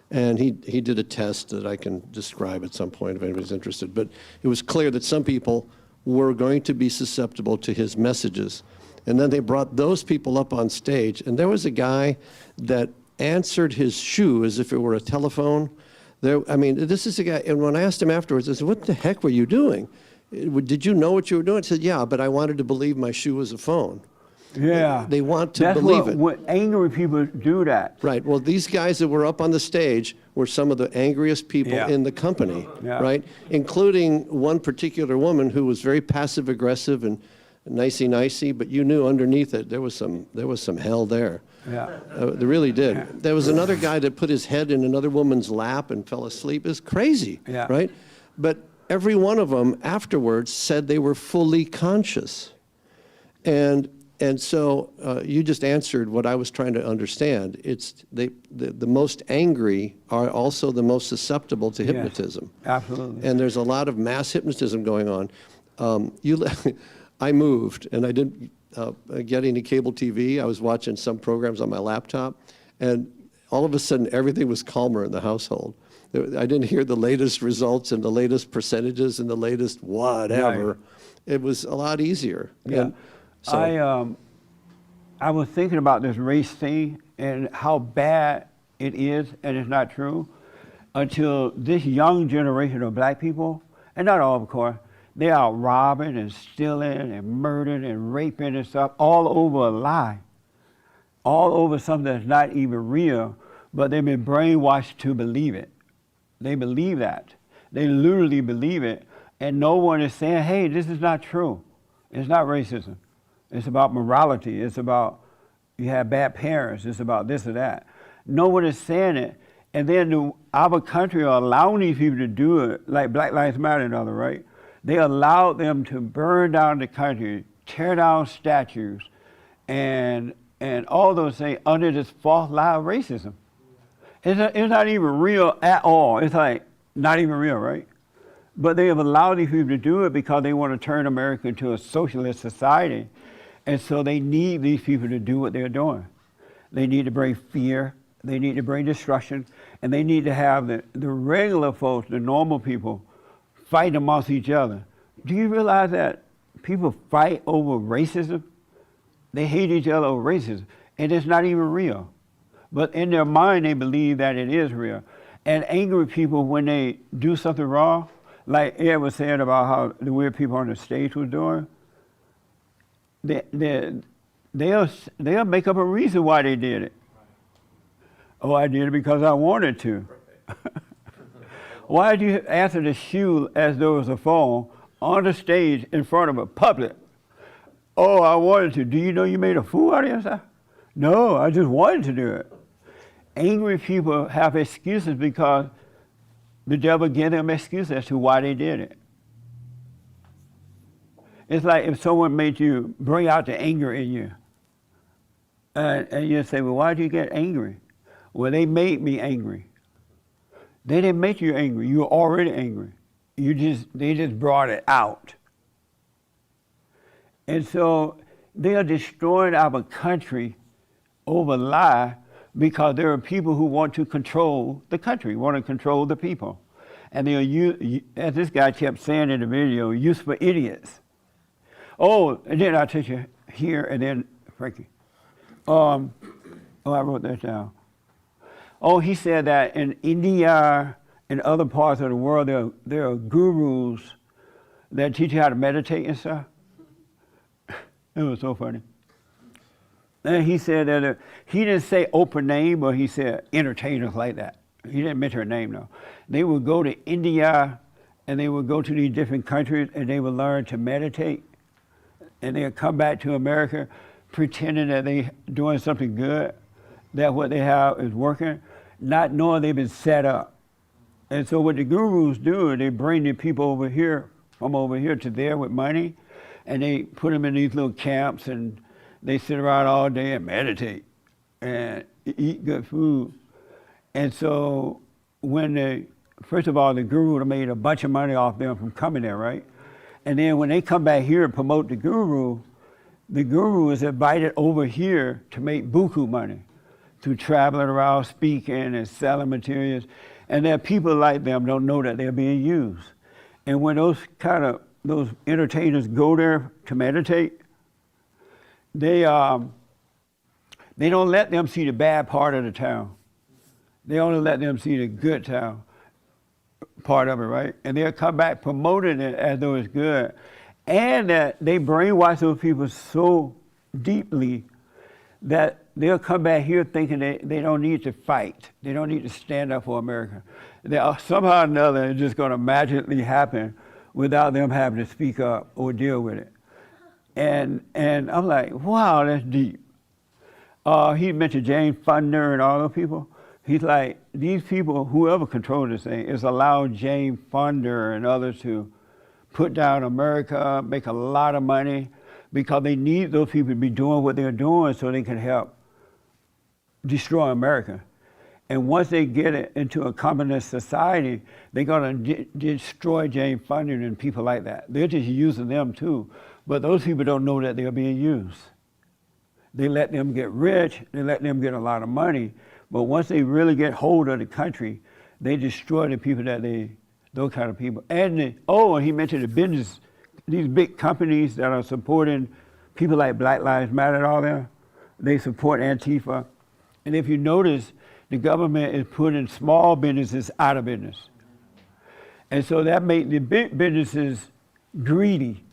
And he did a test that I can describe at some point if anybody's interested. But it was clear that some people were going to be susceptible to his messages. And then they brought those people up on stage, and there was a guy that answered his shoe as if it were a telephone. This is a guy, and when I asked him afterwards, I said, what the heck were you doing? Did you know what you were doing? He said, yeah, but I wanted to believe my shoe was a phone. Yeah. They want to believe it. What angry people do that. Right. Well, these guys that were up on the stage were some of the angriest people in the company, right? Including one particular woman who was very passive aggressive and nicey, but you knew underneath it there was some hell there. Yeah. They really did. There was another guy that put his head in another woman's lap and fell asleep. It was crazy, right? But every one of them afterwards said they were fully conscious. And so you just answered what I was trying to understand. It's the most angry are also the most susceptible to hypnotism. Yes, absolutely. And there's a lot of mass hypnotism going on. I moved, and I didn't get any cable TV. I was watching some programs on my laptop, and all of a sudden everything was calmer in the household. I didn't hear the latest results and the latest percentages and the latest whatever. Right. It was a lot easier. Yeah. And so, I was thinking about this race thing and how bad it is, and it's not true, until this young generation of black people, and not all, of course, they are robbing and stealing and murdering and raping and stuff all over a lie, all over something that's not even real, but they've been brainwashed to believe it. They believe that. They literally believe it, and no one is saying, hey, this is not true. It's not racism. It's about morality. It's about you have bad parents. It's about this or that. No one is saying it. And then our country are allowing these people to do it, like Black Lives Matter and other, right? They allowed them to burn down the country, tear down statues, and all those things under this false lie of racism. It's not even real at all. It's like not even real, right? But they have allowed these people to do it because they want to turn America into a socialist society. And so they need these people to do what they're doing. They need to bring fear, they need to bring destruction, and they need to have the regular folks, the normal people, fight amongst each other. Do you realize that people fight over racism? They hate each other over racism, and it's not even real. But in their mind, they believe that it is real. And angry people, when they do something wrong, like Ed was saying about how the weird people on the stage were doing, they'll make up a reason why they did it. Oh, I did it because I wanted to. Why did you answer the shoe as though it was a phone on the stage in front of a public? Oh, I wanted to. Do you know you made a fool out of yourself? No, I just wanted to do it. Angry people have excuses because the devil gave them excuses as to why they did it. It's like if someone made you bring out the anger in you. And you say, well, why did you get angry? Well, they made me angry. They didn't make you angry. You were already angry. They just brought it out. And so they are destroying our country over lie because there are people who want to control the country, want to control the people. And they are, as this guy kept saying in the video, useful idiots. Oh, and then I'll take you here, and then, Frankie. I wrote that down. Oh, he said that in India and other parts of the world, there are gurus that teach you how to meditate and stuff. It was so funny. And he said that, he didn't say open name, but he said entertainers like that. He didn't mention a name, though. They would go to India, and they would go to these different countries, and they would learn to meditate. And they'll come back to America pretending that they're doing something good, that what they have is working, not knowing they've been set up. And so what the gurus do, they bring the people over here, from over here to there with money, and they put them in these little camps, and they sit around all day and meditate and eat good food. And so first of all, the guru made a bunch of money off them from coming there, right? And then when they come back here and promote the guru is invited over here to make buku money. through traveling around, speaking and selling materials. And there are people like them don't know that they're being used. And when those entertainers go there to meditate, they don't let them see the bad part of the town. They only let them see the good town part of it, right? And they'll come back promoting it as though it's good. And that they brainwash those people so deeply that they'll come back here thinking they don't need to fight. They don't need to stand up for America. Somehow or another, it's just going to magically happen without them having to speak up or deal with it. And I'm like, wow, that's deep. He mentioned James Funder and all those people. He's like, these people, whoever controls this thing, is allowing James Funder and others to put down America, make a lot of money, because they need those people to be doing what they're doing so they can help destroy America. And once they get it into a communist society, they're going to destroy James Funder and people like that. They're just using them too. But those people don't know that they're being used. They let them get rich, they let them get a lot of money, but once they really get hold of the country, they destroy the people those kind of people. And he mentioned the business, these big companies that are supporting people like Black Lives Matter and all that, they support Antifa. And if you notice, the government is putting small businesses out of business. And so that made the big businesses greedy.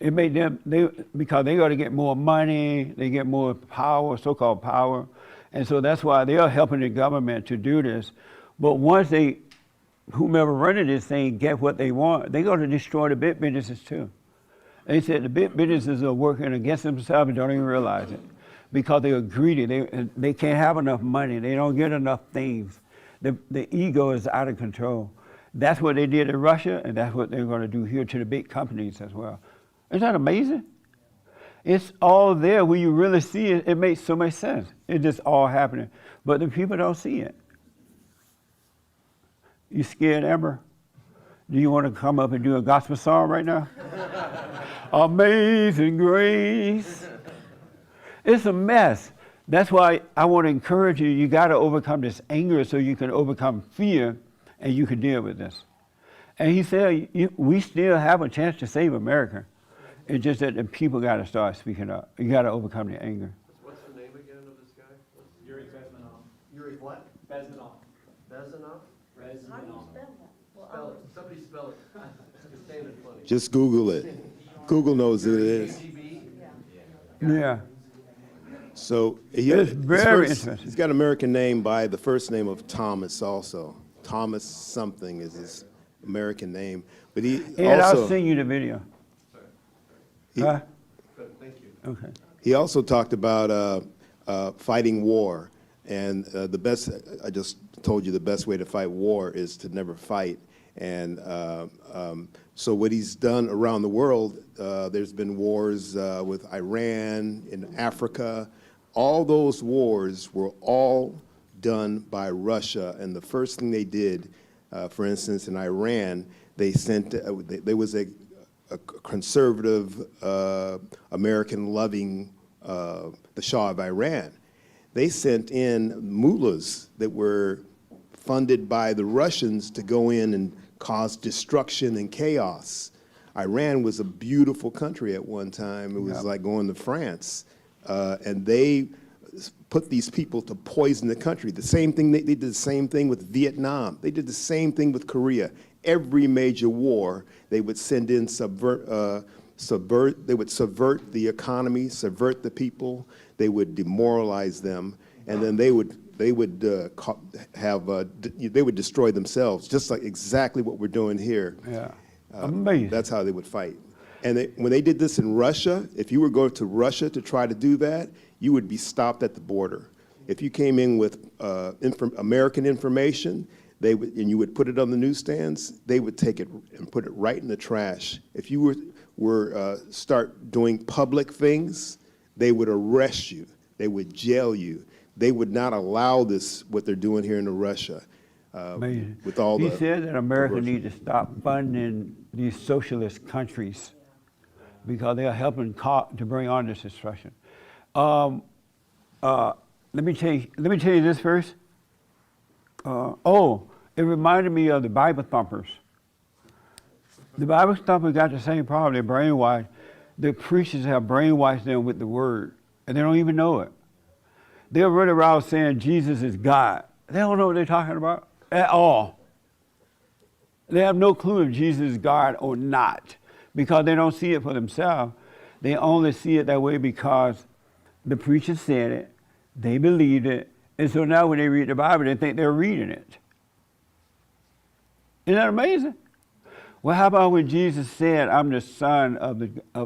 It made them, because they got to get more money, they get more power, so-called power. And so that's why they are helping the government to do this. But once whomever running this thing get what they want, they're going to destroy the big businesses too. They said the big businesses are working against themselves and don't even realize it, because they are greedy. They can't have enough money. They don't get enough things. The ego is out of control. That's what they did in Russia, and that's what they're going to do here to the big companies as well. Isn't that amazing? It's all there. When you really see it, it makes so much sense. It's just all happening. But the people don't see it. You scared, Amber? Do you want to come up and do a gospel song right now? Amazing grace. It's a mess. That's why I want to encourage you. You got to overcome this anger so you can overcome fear and you can deal with this. And he said, we still have a chance to save America. It's just that the people got to start speaking up. You got to overcome the anger. What's the name again of this guy? Yuri Bezmenov. Yuri what? Bezmenov. Bezmenov? Bezmenov. Spell it. Somebody spell it. It's saying it funny. Just Google it. Google knows who it is. Yeah. So it's very interesting. He's got an American name by the first name of Thomas also. Thomas something is his American name. But he and also, I'll send you the video. Thank you. Okay. He also talked about fighting war. And the best, I just told you the best way to fight war is to never fight. And so what he's done around the world, there's been wars with Iran, in Africa. All those wars were all done by Russia. And the first thing they did, for instance, in Iran, they sent, there was a conservative, American-loving, the Shah of Iran. They sent in mullahs that were funded by the Russians to go in and cause destruction and chaos. Iran was a beautiful country at one time. It was like going to France. And they put these people to poison the country. The same thing, they did the same thing with Vietnam. They did the same thing with Korea. Every major war, they would send in they would subvert the economy, subvert the people. They would demoralize them, and then they would destroy themselves, just like exactly what we're doing here. Yeah, amazing. That's how they would fight. And when they did this in Russia, if you were going to Russia to try to do that, you would be stopped at the border. If you came in with American information, and you would put it on the newsstands, they would take it and put it right in the trash. If you were start doing public things, they would arrest you. They would jail you. They would not allow this, what they're doing here in Russia. With all he said that America needs to stop funding these socialist countries because they are helping to bring on this destruction. let me tell you this first. It reminded me of the Bible thumpers. The Bible thumpers got the same problem. They're brainwashed. The preachers have brainwashed them with the word, and they don't even know it. They'll run around saying Jesus is God. They don't know what they're talking about at all. They have no clue if Jesus is God or not, because they don't see it for themselves. They only see it that way because the preacher said it, they believed it, and so now when they read the Bible, they think they're reading it. Isn't that amazing? Well, how about when Jesus said, I'm the Son of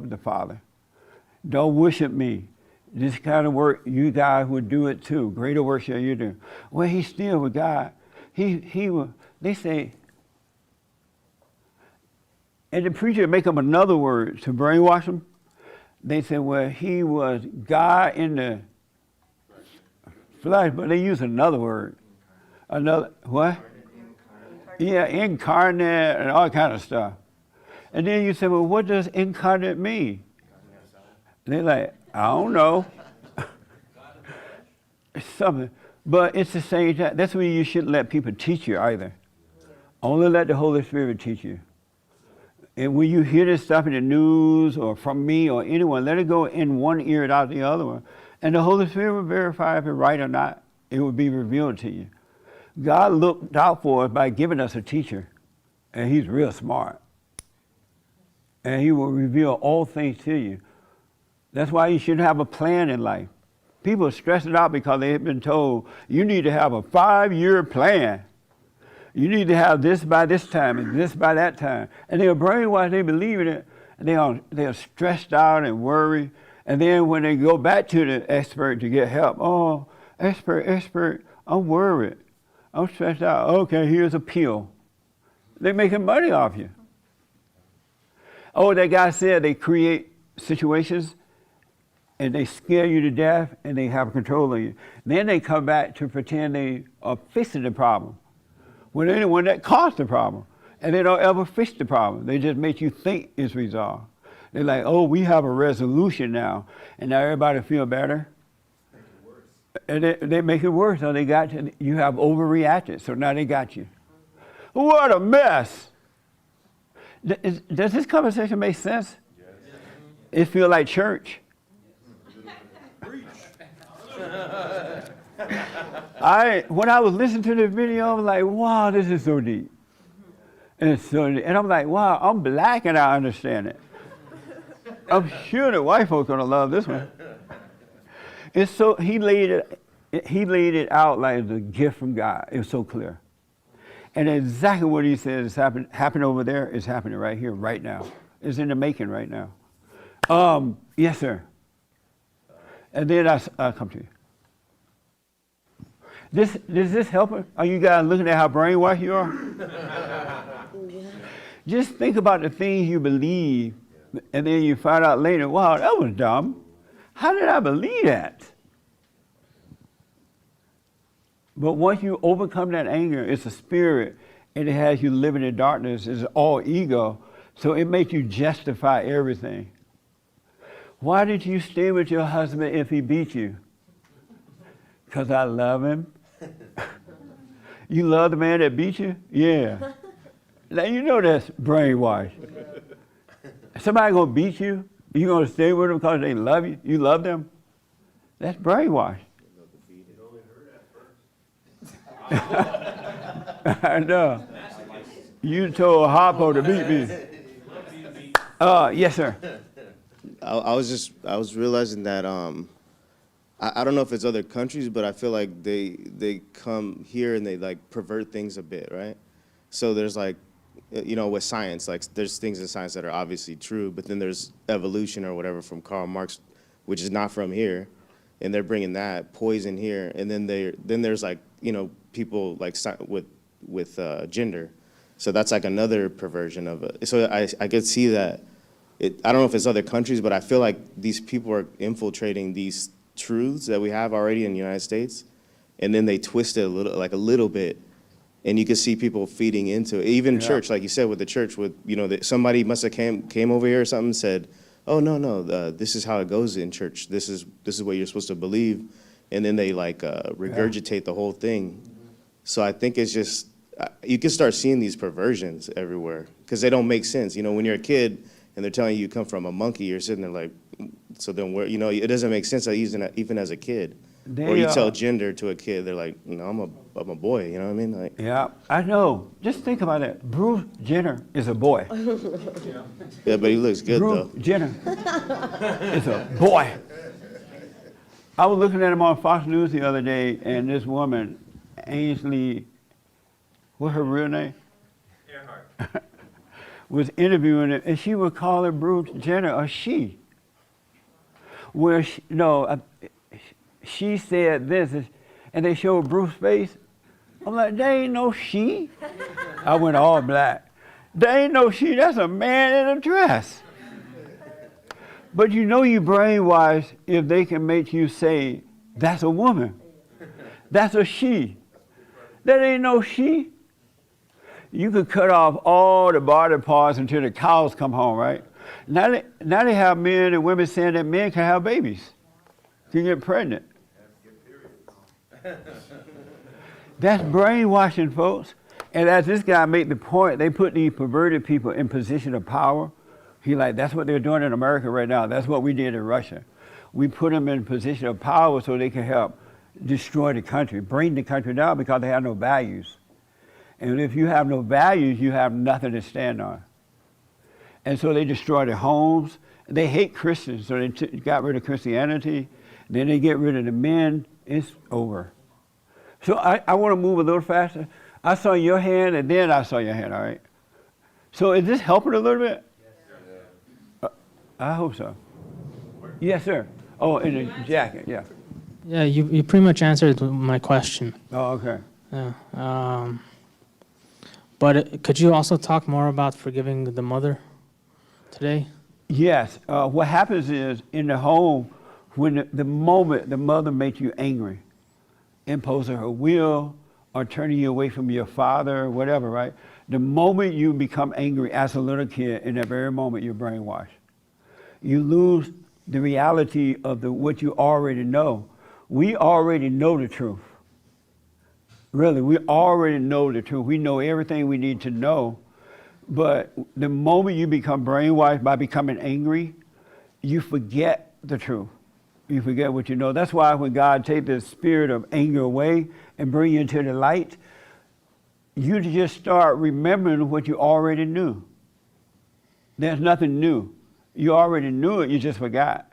the Father? Don't worship me. This kind of work, you guys would do it too. Greater work shall you do. Well, he's still with God. He will, they say, and the preacher make up another word to brainwash them. They say, well, he was God in the flesh, but they use another word. Another, what? Yeah, incarnate and all kind of stuff. And then you say, well, what does incarnate mean? And they're like, I don't know. Something. But it's the same time. That's when you shouldn't let people teach you either. Only let the Holy Spirit teach you. And when you hear this stuff in the news or from me or anyone, let it go in one ear and out the other one. And the Holy Spirit will verify if it's right or not. It will be revealed to you. God looked out for us by giving us a teacher. And he's real smart. And he will reveal all things to you. That's why you should have a plan in life. People are stressing out because they have been told, you need to have a 5-year plan. You need to have this by this time and this by that time. And they're brainwashed, they believe in it. And they are stressed out and worried. And then when they go back to the expert to get help, oh, expert, I'm worried. I'm stressed out. Okay, here's a pill. They're making money off you. Oh, that guy said they create situations and they scare you to death and they have control of you. Then they come back to pretend they are fixing the problem. When anyone that caused the problem. And they don't ever fix the problem. They just make you think it's resolved. They're like, oh, we have a resolution now. And now everybody feel better. And they make it worse. So you have overreacted. So now they got you. What a mess. Does this conversation make sense? Yes. It feels like church. When I was listening to the video, I was like, wow, this is so deep. And I'm like, wow, I'm black and I understand it. I'm sure the white folks are gonna love this one. It's so he laid it out like a gift from God. It was so clear. And exactly what he said is happening over there is happening right here, right now. It's in the making right now. Yes, sir. And then I'll come to you. Does this help? Are you guys looking at how brainwashed you are? Just think about the things you believe, and then you find out later, wow, that was dumb. How did I believe that? But once you overcome that anger, it's a spirit, and it has you living in darkness. It's all ego, so it makes you justify everything. Why did you stay with your husband if he beat you? Because I love him. You love the man that beat you? Yeah. Now you know that's brainwashed. Somebody gonna beat you? You gonna stay with them because they love you? You love them? That's brainwashed. I know. You told Harpo to beat me. Yes, sir. I was realizing that I don't know if it's other countries, but I feel like they come here and they like pervert things a bit, right? So there's like, with science, like there's things in science that are obviously true, but then there's evolution or whatever from Karl Marx, which is not from here, and they're bringing that poison here, and then there's like people like with gender, so that's like another perversion of it. So I could see that. I don't know if it's other countries, but I feel like these people are infiltrating these truths that we have already in the United States, and then they twist it a little bit, and you can see people feeding into it. Even church, like you said with the church, with somebody must have came over here or something and said, oh no, this is how it goes in church. This is what you're supposed to believe, and then they like regurgitate the whole thing. So I think it's just, you can start seeing these perversions everywhere because they don't make sense. You know, when you're a kid and they're telling you come from a monkey, you're sitting there like, so then where, you know, it doesn't make sense even as a kid. Or you tell gender to a kid, they're like, no, I'm a boy, you know what I mean? Like, yeah, I know. Just think about it. Bruce Jenner is a boy. yeah, but he looks good Bruce though. Jenner is a boy. I was looking at him on Fox News the other day, and this woman, Ainsley, what's her real name? Earhart. Was interviewing him, and she would call her Bruce Jenner a she. Where she said this, and they showed Bruce's face. I'm like, there ain't no she. I went all black. There ain't no she, that's a man in a dress. But you know you brainwashed if they can make you say, that's a woman. That's a she. That ain't no she. You could cut off all the body parts until the cows come home, right? Now they have men and women saying that men can have babies, can get pregnant. That's brainwashing, folks. And as this guy made the point, they put these perverted people in position of power. He like, that's what they're doing in America right now. That's what we did in Russia. We put them in position of power so they can help destroy the country, bring the country down because they have no values. And if you have no values, you have nothing to stand on. And so they destroy their homes. They hate Christians, so they got rid of Christianity. Then they get rid of the men. It's over. So I want to move a little faster. I saw your hand, and then I saw your hand, all right? So is this helping a little bit? I hope so. Yes, sir. Oh, in the jacket, yeah. Yeah, you pretty much answered my question. Oh, okay. Yeah. But could you also talk more about forgiving the mother today? Yes. What happens is in the home, when the moment the mother makes you angry, imposing her will or turning you away from your father or whatever, right? The moment you become angry as a little kid, in that very moment you're brainwashed. You lose the reality of what you already know. We already know the truth. Really, we already know the truth. We know everything we need to know. But the moment you become brainwashed by becoming angry, you forget the truth. You forget what you know. That's why when God takes the spirit of anger away and bring you into the light, you just start remembering what you already knew. There's nothing new. You already knew it, you just forgot.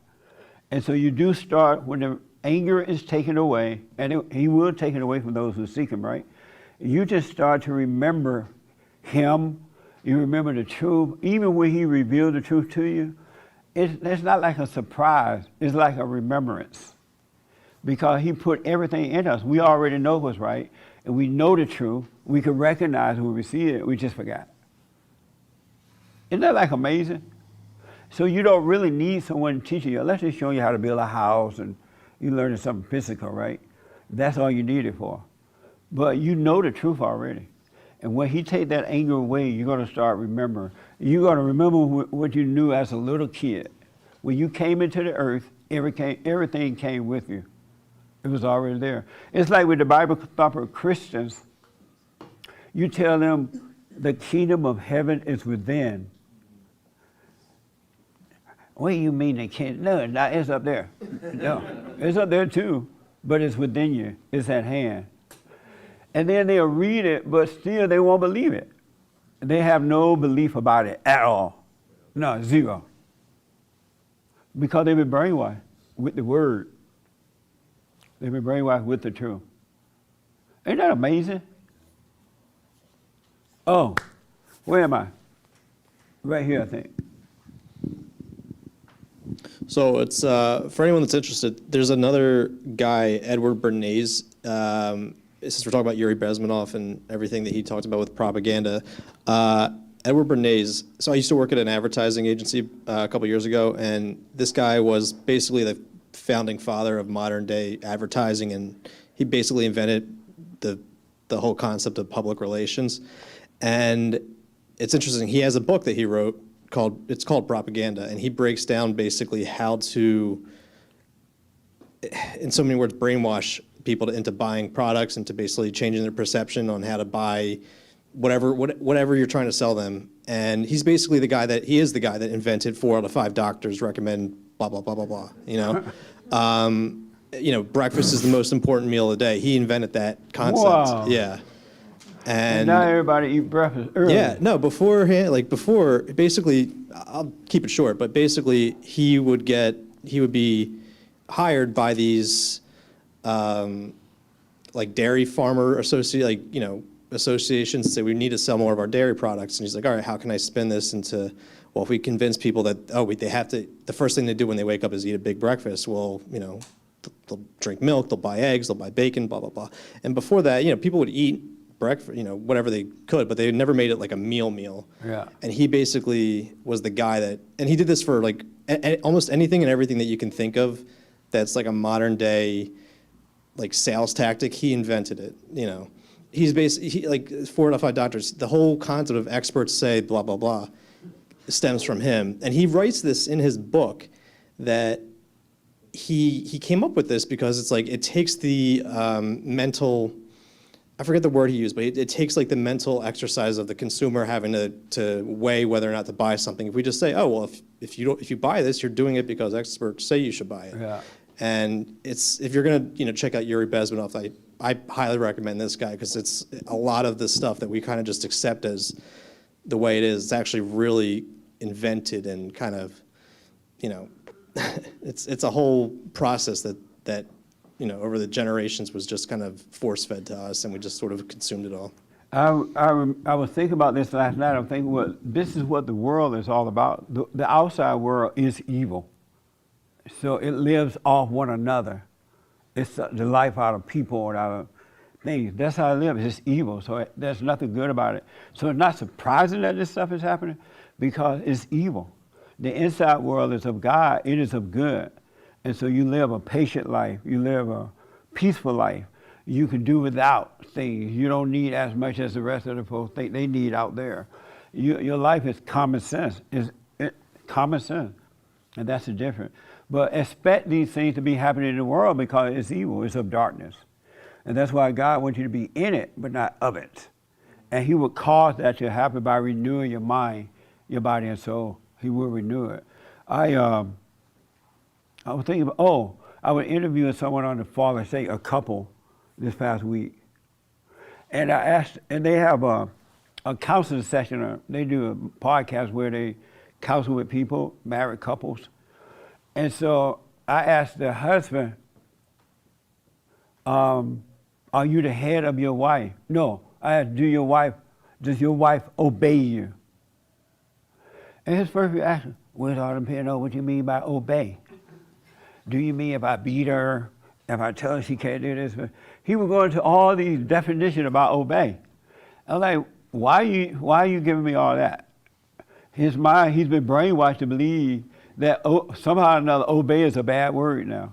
And so you do start, when the anger is taken away, and he will take it away from those who seek him, right? You just start to remember him. You remember the truth. Even when he revealed the truth to you, it's not like a surprise. It's like a remembrance. Because he put everything in us. We already know what's right, and we know the truth. We can recognize when we see it. We just forgot. Isn't that like amazing? So you don't really need someone teaching you, unless they're showing you how to build a house and you're learning something physical, right? That's all you need it for. But you know the truth already. And when he takes that anger away, you're going to start remembering. You're going to remember what you knew as a little kid. When you came into the earth, everything came with you. It was already there. It's like with the Bible thumper Christians, you tell them the kingdom of heaven is within. What do you mean they can't? No, it's up there. No, it's up there too, but it's within you. It's at hand. And then they'll read it, but still they won't believe it. They have no belief about it at all. No, zero. Because they've been brainwashed with the word. They've been brainwashed with the truth. Ain't that amazing? Oh, where am I? Right here, I think. So it's for anyone that's interested. There's another guy, Edward Bernays. Since we're talking about Yuri Bezmenov and everything that he talked about with propaganda, Edward Bernays. So I used to work at an advertising agency a couple years ago, and this guy was basically the founding father of modern day advertising, and he basically invented the whole concept of public relations. And it's interesting. He has a book that he wrote called Propaganda, and he breaks down basically how to in so many words, brainwash people into buying products and to basically changing their perception on how to buy whatever you're trying to sell them. And he's basically he is the guy that invented 4 out of 5 doctors recommend blah, blah, blah, blah, blah, you know? Breakfast is the most important meal of the day. He invented that concept. Wow. Yeah. And now everybody eat breakfast early. Yeah, no, before, basically, I'll keep it short, but basically he would be hired by these, dairy farmer associations, say we need to sell more of our dairy products. And he's like, all right, how can I spin this into, well, if we convince people that, they have to, the first thing they do when they wake up is eat a big breakfast. Well, they'll drink milk, they'll buy eggs, they'll buy bacon, blah, blah, blah. And before that, people would eat breakfast, whatever they could, but they never made it like a meal. Yeah. And he basically was the guy and he did this for almost anything and everything that you can think of that's like a modern day, sales tactic. He invented it, He's basically, 4 out of 5 doctors, the whole concept of experts say blah, blah, blah stems from him. And he writes this in his book that he came up with this because it's it takes the mental, I forget the word he used, but it takes the mental exercise of the consumer having to weigh whether or not to buy something. If we just say, oh, well, if you buy this, you're doing it because experts say you should buy it. Yeah. And if you're gonna check out Yuri Bezmenov, I highly recommend this guy because it's a lot of the stuff that we kind of just accept as the way it is. It's actually really invented and kind of, it's a whole process that over the generations was just kind of force-fed to us, and we just sort of consumed it all. I was thinking about this last night. I'm thinking, this is what the world is all about. The outside world is evil. So it lives off one another. It's the life out of people and out of things. That's how it lives. It's evil. So there's nothing good about it. So it's not surprising that this stuff is happening because it's evil. The inside world is of God. It is of good. And so you live a patient life. You live a peaceful life. You can do without things. You don't need as much as the rest of the folks think they need out there. Your life is common sense. It's common sense. And that's the difference. But expect these things to be happening in the world because it's evil. It's of darkness. And that's why God wants you to be in it, but not of it. And He will cause that to happen by renewing your mind, your body and soul. He will renew it. I was thinking about, I was interviewing someone on the Father's Day, a couple, this past week. And I asked, and they have a counseling session, they do a podcast where they counsel with people, married couples. And so I asked the husband, are you the head of your wife? No. I asked, does your wife obey you? And his first reaction, well, all depends on what you mean by obey. Do you mean if I beat her, if I tell her she can't do this? He would go into all these definitions about obey. I'm like, why are you giving me all that? His mind, he's been brainwashed to believe that somehow or another obey is a bad word now.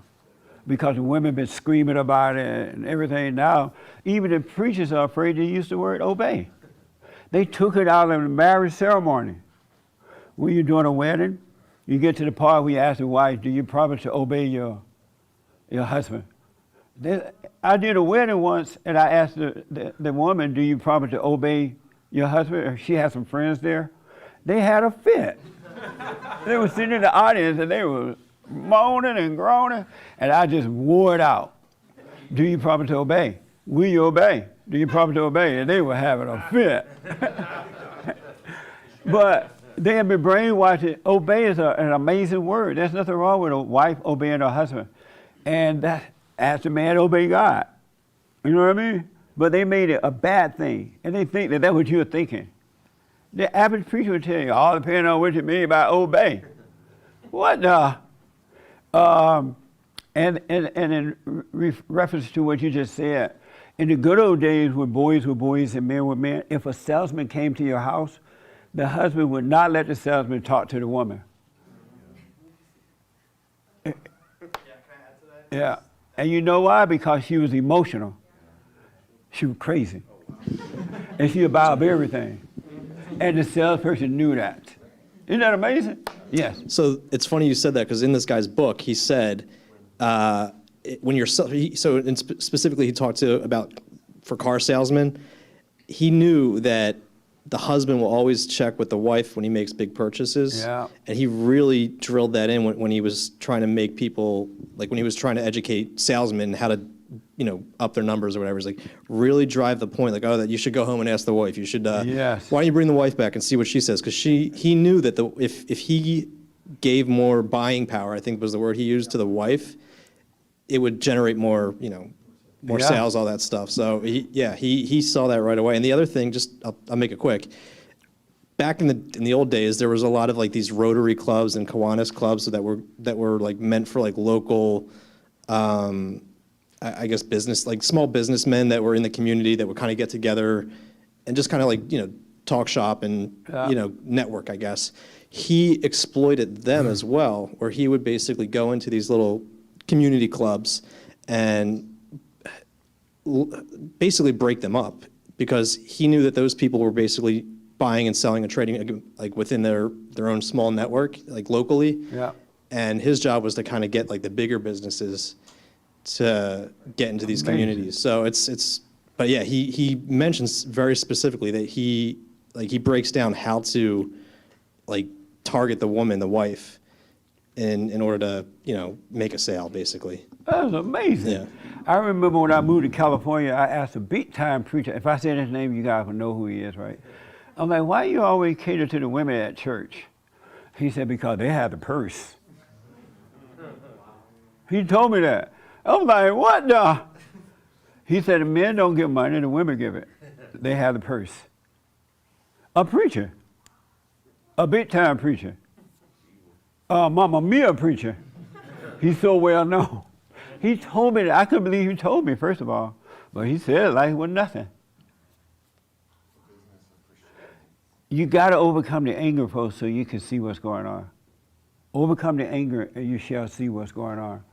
Because the women have been screaming about it and everything now. Even the preachers are afraid to use the word obey. They took it out of the marriage ceremony. When you're doing a wedding, you get to the part where you ask the wife, do you promise to obey your husband? I did a wedding once, and I asked the woman, do you promise to obey your husband? She had some friends there. They had a fit. They were sitting in the audience, and they were moaning and groaning, and I just wore it out. Do you promise to obey? Will you obey? Do you promise to obey? And they were having a fit. But they have been brainwashed. Obey is an amazing word. There's nothing wrong with a wife obeying her husband. And that, as the man obey God. You know what I mean? But they made it a bad thing. And they think that that's what you're thinking. The average preacher would tell you, all depends on what you mean by obey. What the? And in reference to what you just said, in the good old days when boys were boys and men were men, if a salesman came to your house, the husband would not let the salesman talk to the woman. Yeah, can I add to that? Yeah. And you know why? Because she was emotional. She was crazy. And she about everything. And the salesperson knew that. Isn't that amazing? Yes. So it's funny you said that because in this guy's book, he said, when you're specifically he talked about for car salesmen, he knew that the husband will always check with the wife when he makes big purchases. Yeah. And he really drilled that in when he was trying to make people, like when he was trying to educate salesmen how to, up their numbers or whatever. It's like really drive the point, like, that you should go home and ask the wife. You should, Yes. why don't you bring the wife back and see what she says? Because he knew that if he gave more buying power, I think was the word he used, to the wife, it would generate more, more Yeah. sales, all that stuff. So he saw that right away. And the other thing, I'll make it quick. Back in the old days, there was a lot of like these Rotary clubs and Kiwanis clubs that were like meant for like local, I guess business, like small businessmen that were in the community that would kind of get together and just kind of like talk shop and network, I guess. He exploited them as well, where he would basically go into these little community clubs and basically break them up, because he knew that those people were basically buying and selling and trading like within their own small network, like locally. Yeah. And his job was to kind of get like the bigger businesses to get into these Amazing. communities. So but yeah, he mentions very specifically that he breaks down how to like target the woman, the wife, in order to make a sale, basically. That was amazing. Yeah. I remember when I moved to California, I asked a big-time preacher, if I said his name, you guys would know who he is, right? I'm like, why you always cater to the women at church? He said, because they have the purse. He told me that. I'm like, what the? He said, the men don't give money, the women give it. They have the purse. A preacher. A big-time preacher. Mamma Mia preacher. He's so well known. He told me that. I couldn't believe he told me, first of all. But he said it like it was nothing. You got to overcome the anger, folks, so you can see what's going on. Overcome the anger, and you shall see what's going on.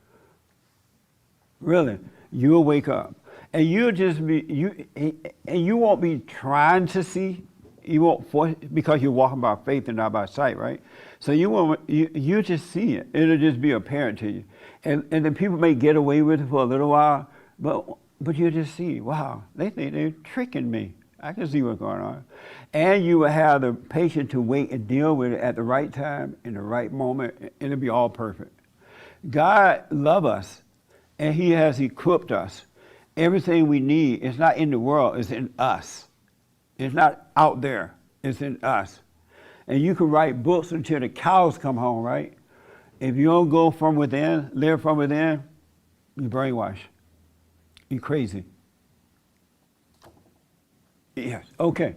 Really, you'll wake up, and you'll just be and you won't be trying to see. You won't force, because you're walking by faith and not by sight, right? So you just see it. It'll just be apparent to you, and then people may get away with it for a little while, but you just see, wow, they think they're tricking me. I can see what's going on, and you will have the patience to wait and deal with it at the right time, in the right moment, and it'll be all perfect. God loves us, and He has equipped us. Everything we need is not in the world; it's in us. It's not out there, it's in us. And you can write books until the cows come home, right? If you don't go from within, live from within, you brainwash. You're crazy. Yes, okay.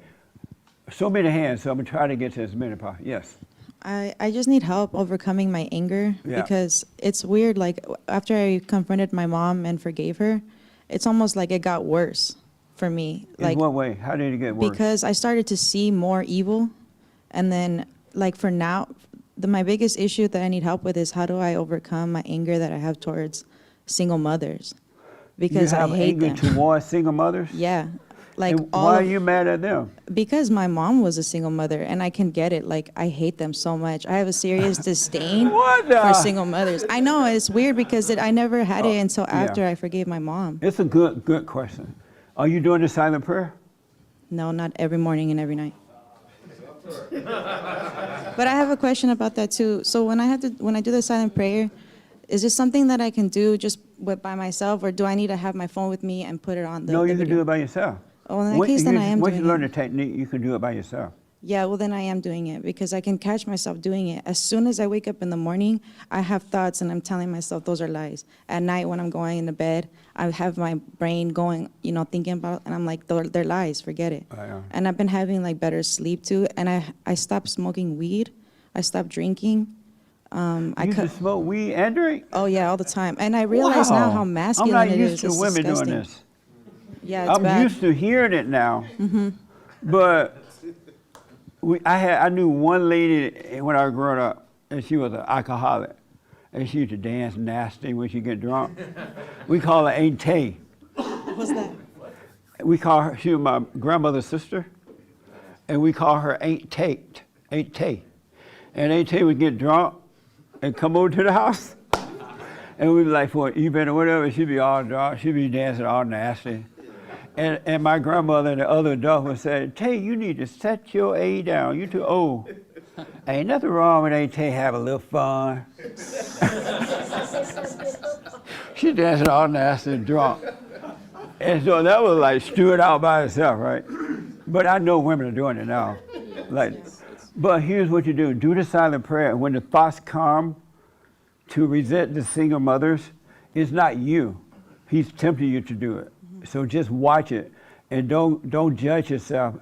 So many hands, so I'm gonna try to get to as many possible. Yes. I just need help overcoming my anger, Yeah. because it's weird, like after I confronted my mom and forgave her, it's almost like it got worse for me. In what way? How did it get worse? Because I started to see more evil, and then like for now, my biggest issue that I need help with is how do I overcome my anger that I have towards single mothers, because you have I hate anger them. towards single mothers? Yeah, like And all why are of- you mad at them? because my mom was a single mother, and I can get it. Like, I hate them so much. I have a serious disdain What the- for single mothers. I know, it's weird because I never had it until yeah. after I forgave my mom. It's a good question. Are you doing the silent prayer? No, not every morning and every night. But I have a question about that too. So when I do the silent prayer, is this something that I can do just by myself, or do I need to have my phone with me and put it on the No, you the can video? do it by yourself. Oh, in that case, then I am Once you doing learn it. the technique, you can do it by yourself. Yeah, well, then I am doing it, because I can catch myself doing it. As soon as I wake up in the morning, I have thoughts and I'm telling myself those are lies. At night when I'm going into bed, I have my brain going, thinking about, and I'm like, they're lies, forget it. And I've been having like better sleep too. And I stopped smoking weed. I stopped drinking. You used to smoke weed and drink? Oh yeah, all the time. And I realize now how masculine I'm not it used is. to It's women disgusting. doing this. Yeah, it's I'm bad. used to hearing it now. Mm-hmm. But I knew one lady when I was growing up, and she was an alcoholic, and she used to dance nasty when she get drunk. We call her Aunt Tay. What's that? We call her, she was my grandmother's sister, and we call her Aunt Tay. Aunt Tay. And Aunt Tay would get drunk and come over to the house, And we'd be like, for an event or whatever, she'd be all dark, she'd be dancing all nasty. And my grandmother and the other adult would say, Tay, you need to set your A down. You too old. Ain't nothing wrong with Tay have a little fun. She dancing all nasty and drunk. And so that was like stewing out by itself, right? But I know women are doing it now. Like, but here's what you do. Do the silent prayer. When the thoughts come to resent the single mothers, it's not you. He's tempting you to do it. So just watch it and don't judge yourself.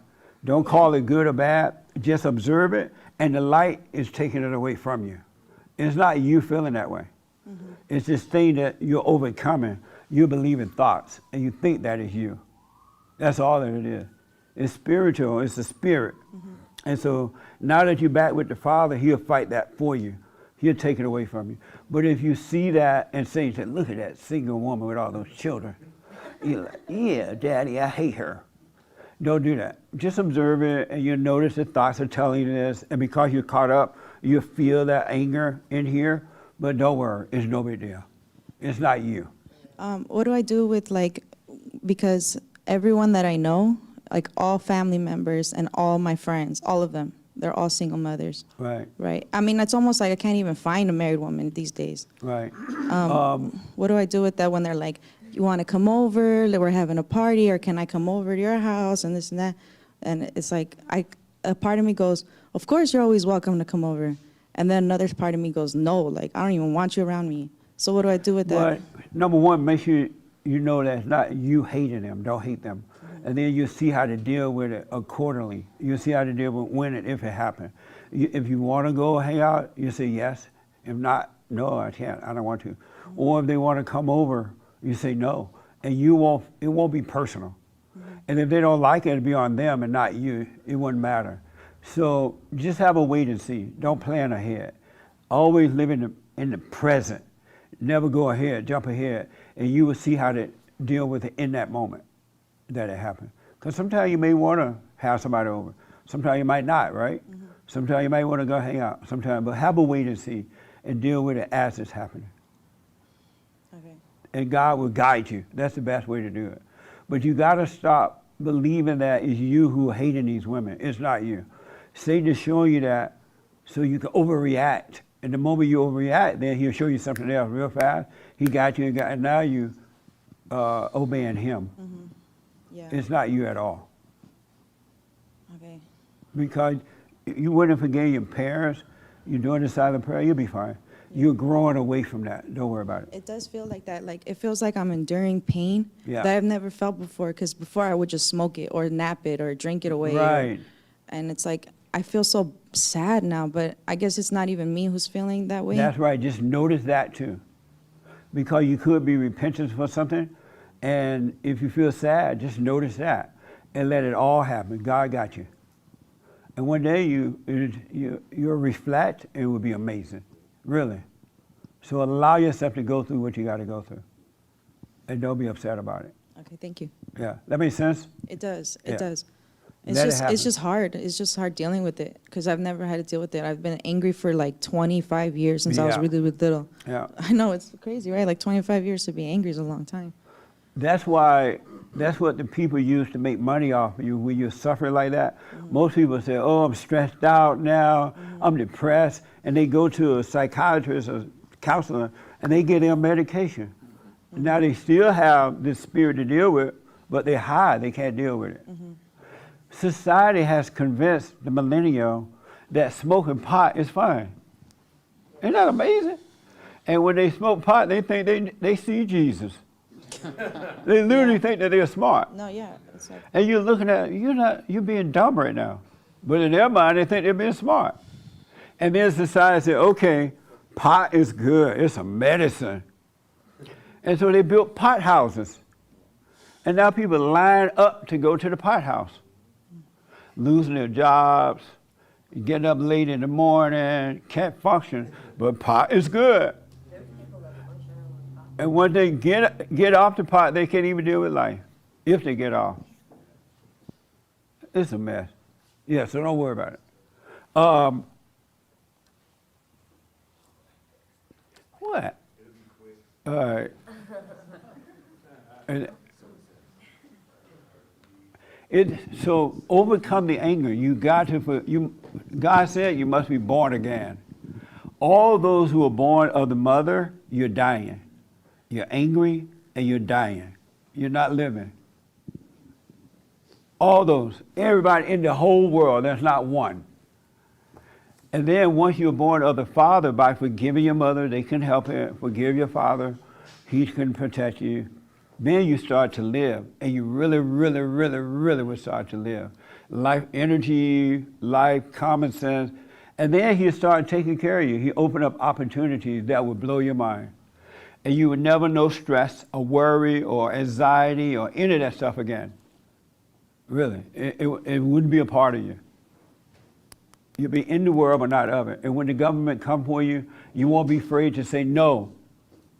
Don't call it good or bad. Just observe it, and the light is taking it away from you. It's not you feeling that way. It's this thing that you're overcoming. You believe in thoughts, and you think that is you. That's all that it is. It's spiritual. It's the spirit. And so now that you're back with the Father, He'll fight that for you. He'll take it away from you. But if you see that and say, look at that single woman with all those children, you're like, yeah, Daddy, I hate her. Don't do that. Just observe it, and you'll notice the thoughts are telling you this. And because you're caught up, you feel that anger in here. But don't worry, it's no big deal. It's not you. What do I do with, like, because everyone that I know, like all family members and all my friends, all of them, they're all single mothers. Right. Right. I mean, it's almost like I can't even find a married woman these days. Right. What do I do with that when they're like, you want to come over, like we're having a party, or can I come over to your house and this and that? And it's like, a part of me goes, of course you're always welcome to come over. And then another part of me goes, no, like I don't even want you around me. So what do I do with that? But number one, make sure you know that it's not you hating them. Don't hate them. And then you see how to deal with it accordingly. You see how to deal with when and if it happens. If you want to go hang out, you say yes. If not, no, I can't. I don't want to. Or if they want to come over, you say no. And it won't be personal. And if they don't like it, it'll be on them and not you. It wouldn't matter. So just have a wait and see. Don't plan ahead. Always live in the present. Never go ahead, jump ahead, and you will see how to deal with it in that moment that it happened. Because sometimes you may want to have somebody over. Sometimes you might not, right? Sometimes you might want to go hang out. Sometimes, but have a wait and see and deal with it as it's happening. Okay. And God will guide you. That's the best way to do it. But you got to stop believing that it's you who are hating these women. It's not you. Satan is showing you that so you can overreact. And the moment you overreact, then he'll show you something else real fast. He got you, and now you obeying him. Yeah. It's not you at all. Okay. Because you wouldn't forget your parents. You're doing the silent prayer, you'll be fine. You're growing away from that. Don't worry about it. It does feel like that. Like, it feels like I'm enduring pain Yeah. that I've never felt before. Because before I would just smoke it or nap it or drink it away. Right. And it's like, I feel so sad now, but I guess it's not even me who's feeling that way. That's right. Just notice that too. Because you could be repentant for something. And if you feel sad, just notice that and let it all happen. God got you. And one day you'll reflect, and it will be amazing. Really. So allow yourself to go through what you got to go through. And don't be upset about it. Okay, thank you. Yeah. That makes sense? It does. It Yeah. does. Let it happen. It's just hard. It's just hard dealing with it because I've never had to deal with it. I've been angry for like 25 years since I was Yeah. really little. Yeah. I know, it's crazy, right? Like 25 years to be angry is a long time. That's what the people use to make money off of you when you suffer like that. Most people say, oh, I'm stressed out now, I'm depressed, and they go to a psychiatrist or counselor and they get them medication. Now they still have this spirit to deal with, but they're high, they can't deal with it. Society has convinced the millennial that smoking pot is fine. Isn't that amazing? And when they smoke pot, they think they see Jesus. They literally think that they're smart. No, yeah. It's like, And you're looking at, you're being dumb right now. But in their mind, they think they're being smart. And then society said, okay, pot is good, it's a medicine. And so they built pot houses. And now people line up to go to the pot house. Losing their jobs, getting up late in the morning, can't function, but pot is good. And when they get off the pot, they can't even deal with life, if they get off. It's a mess. Yeah, so don't worry about it. What? And so overcome the anger. You got to. God said you must be born again. All those who are born of the mother, you're dying. You're angry and you're dying. You're not living. All those, everybody in the whole world, there's not one. And then once you're born of the Father, by forgiving your mother, they can help you. Forgive your father, he can protect you. Then you start to live, and you really, really, really, really will start to live. Life energy, life, common sense. And then he'll start taking care of you. He open up opportunities that will blow your mind. And you would never know stress or worry or anxiety or any of that stuff again. Really, it wouldn't be a part of you. You'll be in the world but not of it. And when the government come for you, you won't be afraid to say, no,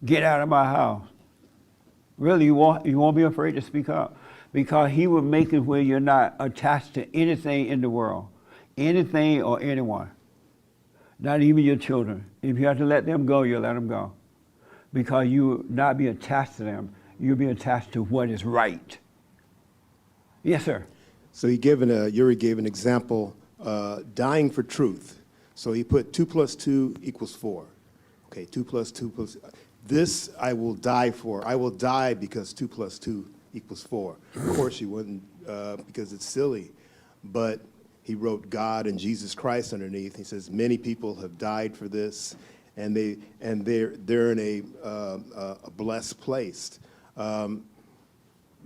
get out of my house. Really, you won't be afraid to speak up, because he will make it where you're not attached to anything in the world, anything or anyone, not even your children. If you have to let them go, you'll let them go, because you will not be attached to them. You'll be attached to what is right. Yes, sir. So Yuri gave an example, dying for truth. So he put 2 + 2 = 4. Okay, 2 + 2 + this I will die for. I will die because 2 + 2 = 4. Of course he wouldn't, because it's silly. But he wrote God and Jesus Christ underneath. He says many people have died for this, and they're in a blessed place.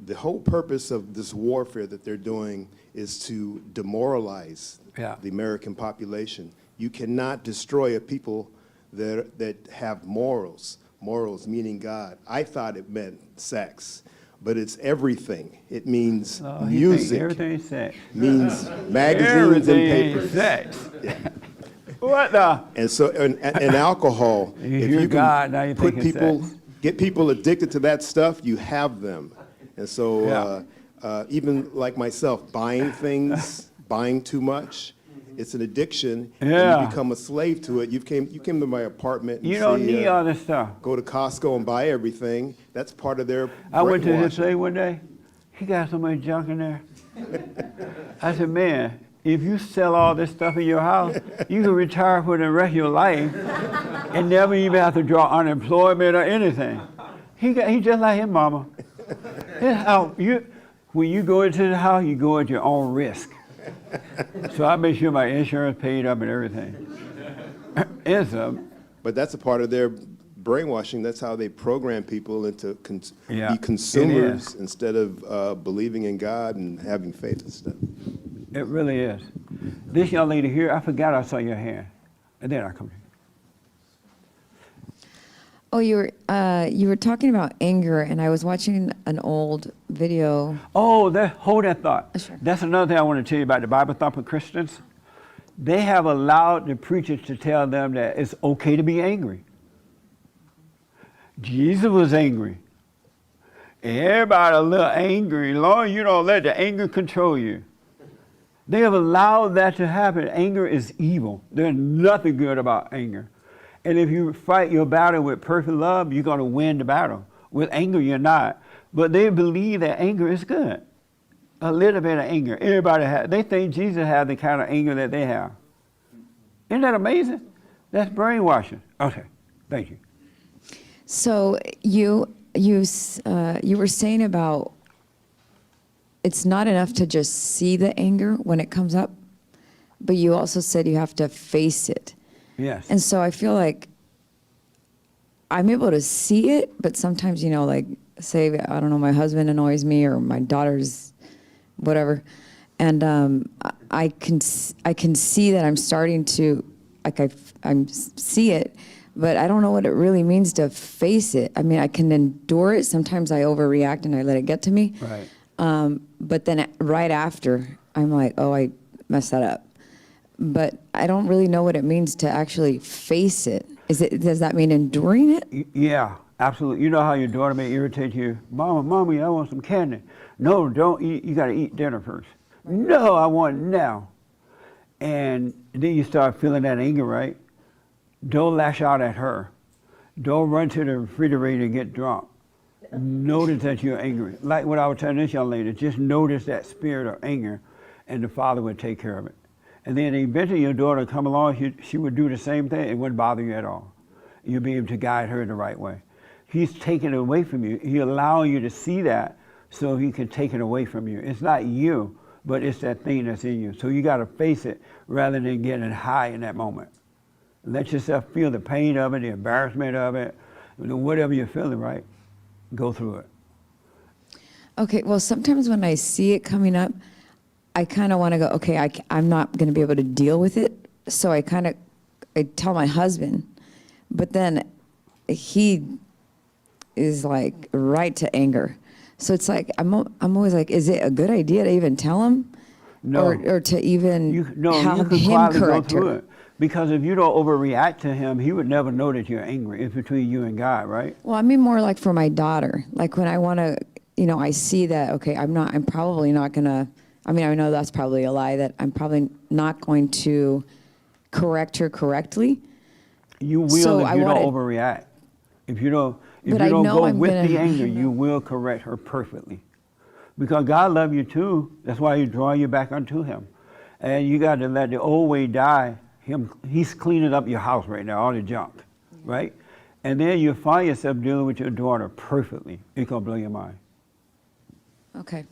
The whole purpose of this warfare that they're doing is to demoralize the American population. You cannot destroy a people that have morals. Morals meaning God. I thought it meant sex, but it's everything. It means music. Everything is sex. Means magazines and papers. Sex. Yeah. What the? And so, and alcohol. If you God, now you're put thinking people, sex. get people addicted to that stuff, you have them. And so, even like myself, buying things, buying too much, it's an addiction. And you become a slave to it. You came to my apartment. And You don't need all this stuff. Go to Costco and buy everything. That's part of their I went to his brainwashing. place one day. He got so much junk in there. I said, man, if you sell all this stuff in your house, you can retire for the rest of your life and never even have to draw unemployment or anything. He just like his mama. When you go into the house, you go at your own risk. So I make sure my insurance paid up and everything. But that's a part of their brainwashing. That's how they program people into Yeah, be consumers instead of believing in God and having faith and stuff. It really is. This young lady here, I forgot I saw your hand. And then I come here. Oh, you were talking about anger, and I was watching an old video. Oh, hold that thought. Sure. That's another thing I want to tell you about the Bible thumper Christians. They have allowed the preachers to tell them that it's okay to be angry. Jesus was angry. Everybody a little angry. As long as you don't let the anger control you. They have allowed that to happen. Anger is evil. There's nothing good about anger. And if you fight your battle with perfect love, you're going to win the battle. With anger, you're not. But they believe that anger is good. A little bit of anger. Everybody has. They think Jesus had the kind of anger that they have. Isn't that amazing? That's brainwashing. Okay, thank you. So you were saying about it's not enough to just see the anger when it comes up, but you also said you have to face it. Yes. And so I feel like I'm able to see it, but sometimes, like, say, I don't know, my husband annoys me or my daughter's whatever, and I can see that I'm starting to, like, I see it, but I don't know what it really means to face it. I mean, I can endure it. Sometimes I overreact and I let it get to me. Right. But then right after, I'm like, oh, I messed that up. But I don't really know what it means to actually face it. Does that mean enduring it? Yeah, absolutely. You know how your daughter may irritate you? Mommy, I want some candy. No, don't eat. You got to eat dinner first. No, I want it now. And then you start feeling that anger, right? Don't lash out at her. Don't run to the refrigerator and get drunk. Notice that you're angry. Like what I was telling this young lady, just notice that spirit of anger, and the Father would take care of it. And then eventually your daughter would come along, she would do the same thing. It wouldn't bother you at all. You'll be able to guide her the right way. He's taking it away from you. He's allowing you to see that so he can take it away from you. It's not you, but it's that thing that's in you. So you got to face it rather than getting high in that moment. Let yourself feel the pain of it, the embarrassment of it, whatever you're feeling, right? Go through it. Okay, well, sometimes when I see it coming up, I kind of want to go, okay, I'm not going to be able to deal with it. So I tell my husband, but then he is like right to anger. So it's like, I'm always like, is it a good idea to even tell him? No. Or to even you have can him quietly go correct through her? it. Because if you don't overreact to him, he would never know that you're angry. It's between you and God, right? Well, I mean more like for my daughter. Like when I want to, I see that, okay, I'm probably not going to, I know that's probably a lie, that I'm probably not going to correct her correctly. You will So if you don't overreact. If you don't go with the anger, you will correct her perfectly. Because God loves you too. That's why He's drawing you back unto Him. And you got to let the old way die. He's cleaning up your house right now, all the junk, right? And then you find yourself dealing with your daughter perfectly. It's going to blow your mind. Okay.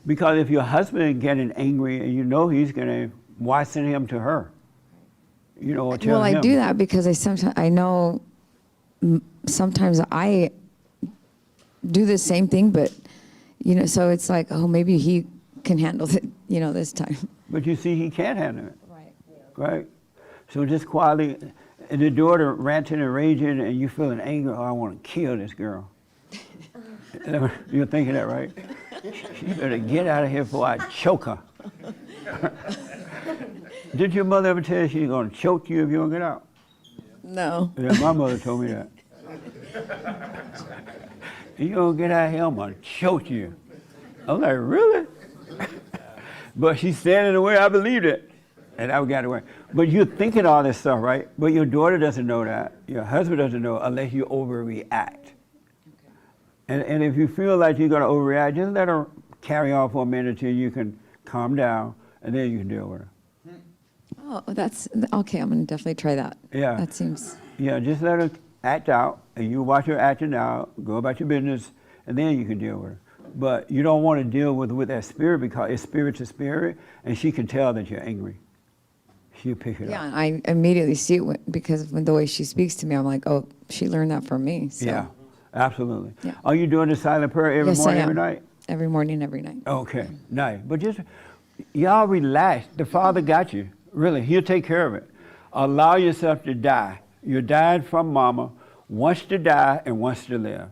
Because if your husband is getting angry and you know he's going to, why send him to her? Or tell Well, I him. do that because I know sometimes I do the same thing, but, so it's like, oh, maybe he can handle it, this time. But you see, he can't handle it. Right? So just quietly, and the daughter ranting and raging, and you feeling anger, oh, I want to kill this girl. You're thinking that, right? You better get out of here before I choke her. Did your mother ever tell you she's going to choke you if you don't get out? No. Yeah, my mother told me that. You don't get out of here, I'm going to choke you. I'm like, really? But she's standing away, I believed it. And I got away. But you're thinking all this stuff, right? But your daughter doesn't know that. Your husband doesn't know unless you overreact. And if you feel like you're going to overreact, just let her carry on for a minute till you can calm down, and then you can deal with her. Oh, that's, okay, I'm going to definitely try that. Yeah. That seems... Yeah, just let her act out, and you watch her acting out, go about your business, and then you can deal with her. But you don't want to deal with that spirit because it's spirit to spirit, and she can tell that you're angry. She'll pick it up. Yeah, I immediately see it because of the way she speaks to me. I'm like, oh, she learned that from me. So. Yeah, absolutely. Yeah. Are you doing the silent prayer every Yes, morning, I am. every night? Every morning, every night. Okay, nice. But just, y'all relax. The Father got you. Really, He'll take care of it. Allow yourself to die. You're dying from mama, wants to die and wants to live.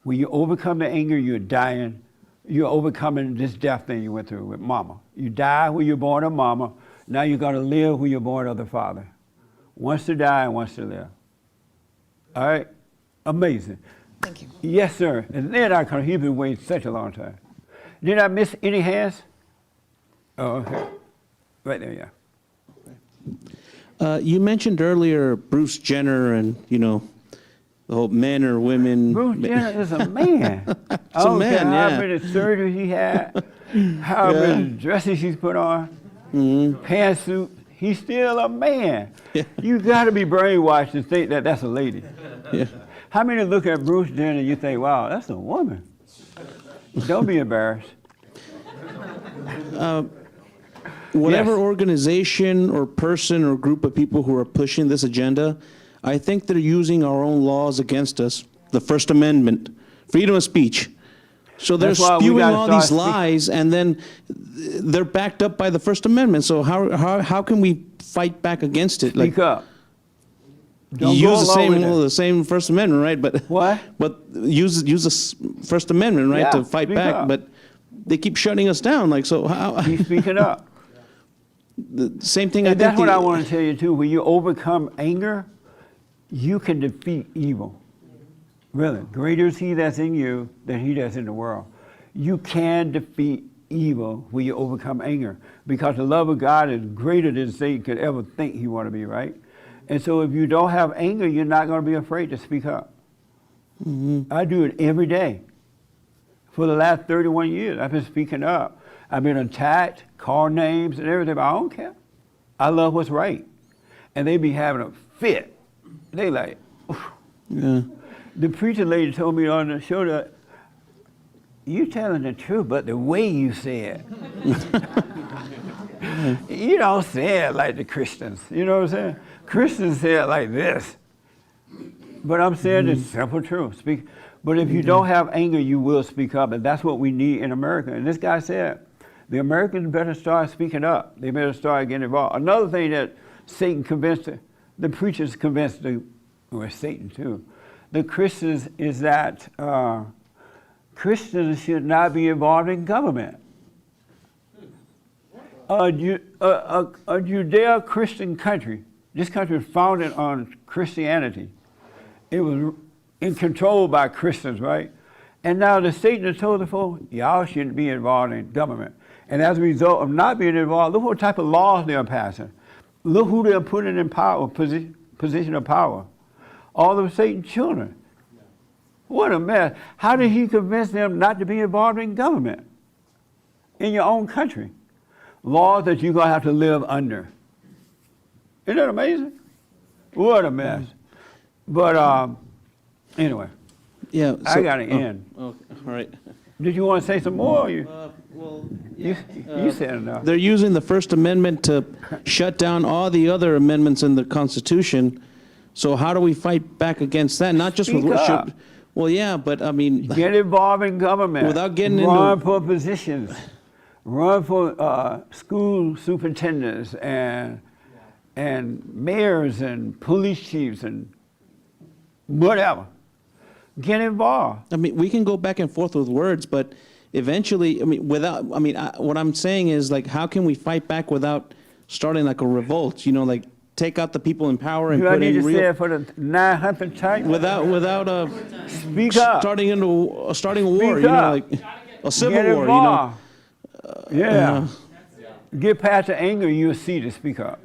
When you overcome the anger, you're dying. You're overcoming this death thing you went through with mama. You die when you're born of mama. Now you're going to live when you're born of the Father. Wants to die and wants to live. All right? Amazing. Thank you. Yes, sir. And then he's been waiting such a long time. Did I miss any hands? Oh, okay. Right there, yeah. You mentioned earlier Bruce Jenner and, the whole men or women. Bruce Jenner is a man. It's a man, how yeah. many surgeries he had, how many dresses he's put on, pantsuit. He's still a man. Yeah. You got to be brainwashed to think that that's a lady. Yeah. How many look at Bruce Jenner and you think, wow, that's a woman? Don't be embarrassed. Whatever Yes. organization or person or group of people who are pushing this agenda, I think they're using our own laws against us. The First Amendment, freedom of speech. So they're That's why we spewing gotta all start these lies, and then they're backed up by the First Amendment. So how can we fight back against it? Speak up. You Don't use go the along with it. same First Amendment, right? But what? But use First Amendment, right, Yeah, to fight speak back. up. But they keep shutting us down. Like, so how? He's speaking up. The same thing. And that's what I want to tell you too. When you overcome anger, you can defeat evil. Really, greater is He that's in you than he that's in the world. You can defeat evil when you overcome anger, because the love of God is greater than Satan could ever think he want to be, right? And so if you don't have anger, you're not going to be afraid to speak up. I do it every day. For the last 31 years, I've been speaking up. I've been attacked, called names and everything, but I don't care. I love what's right. And they be having a fit. They like, Yeah. the preacher lady told me on the show that, you telling the truth, but the way you say it. You don't say it like the Christians. You know what I'm saying? Christians say it like this. But I'm saying the simple truth. Speak. But if you don't have anger, you will speak up. And that's what we need in America. And this guy said, the Americans better start speaking up. They better start getting involved. Another thing that Satan convinced, the preachers convinced, well, Satan too, the Christians is that Christians should not be involved in government. A Judeo-Christian country, this country was founded on Christianity. It was controlled by Christians, right? And now the Satan has told the folk, y'all shouldn't be involved in government. And as a result of not being involved, look what type of laws they're passing. Look who they're putting in power, position of power. All of Satan's children. What a mess. How did he convince them not to be involved in government in your own country? Laws that you're going to have to live under. Isn't that amazing? What a mess. But anyway, Yeah. I got to end. Okay, all right. Did you want to say some more? Or you, Well, you said enough. they're using the First Amendment to shut down all the other amendments in the Constitution. So how do we fight back against that? Not just with Speak worship. up. Well, yeah, but I mean, Get involved in government. Without getting Run into- for positions. Run for school superintendents and mayors and police chiefs and whatever. Get involved. I mean, we can go back and forth with words, but eventually, I mean, what I'm saying is, like, how can we fight back without starting like a revolt? You know, like take out the people in power and Do I put need in to real. say it for the 900th time? Without Speak up. starting a war. Speak You know, up. like a civil Get war. You know. involved. Yeah. Get past the anger, you'll see to speak up.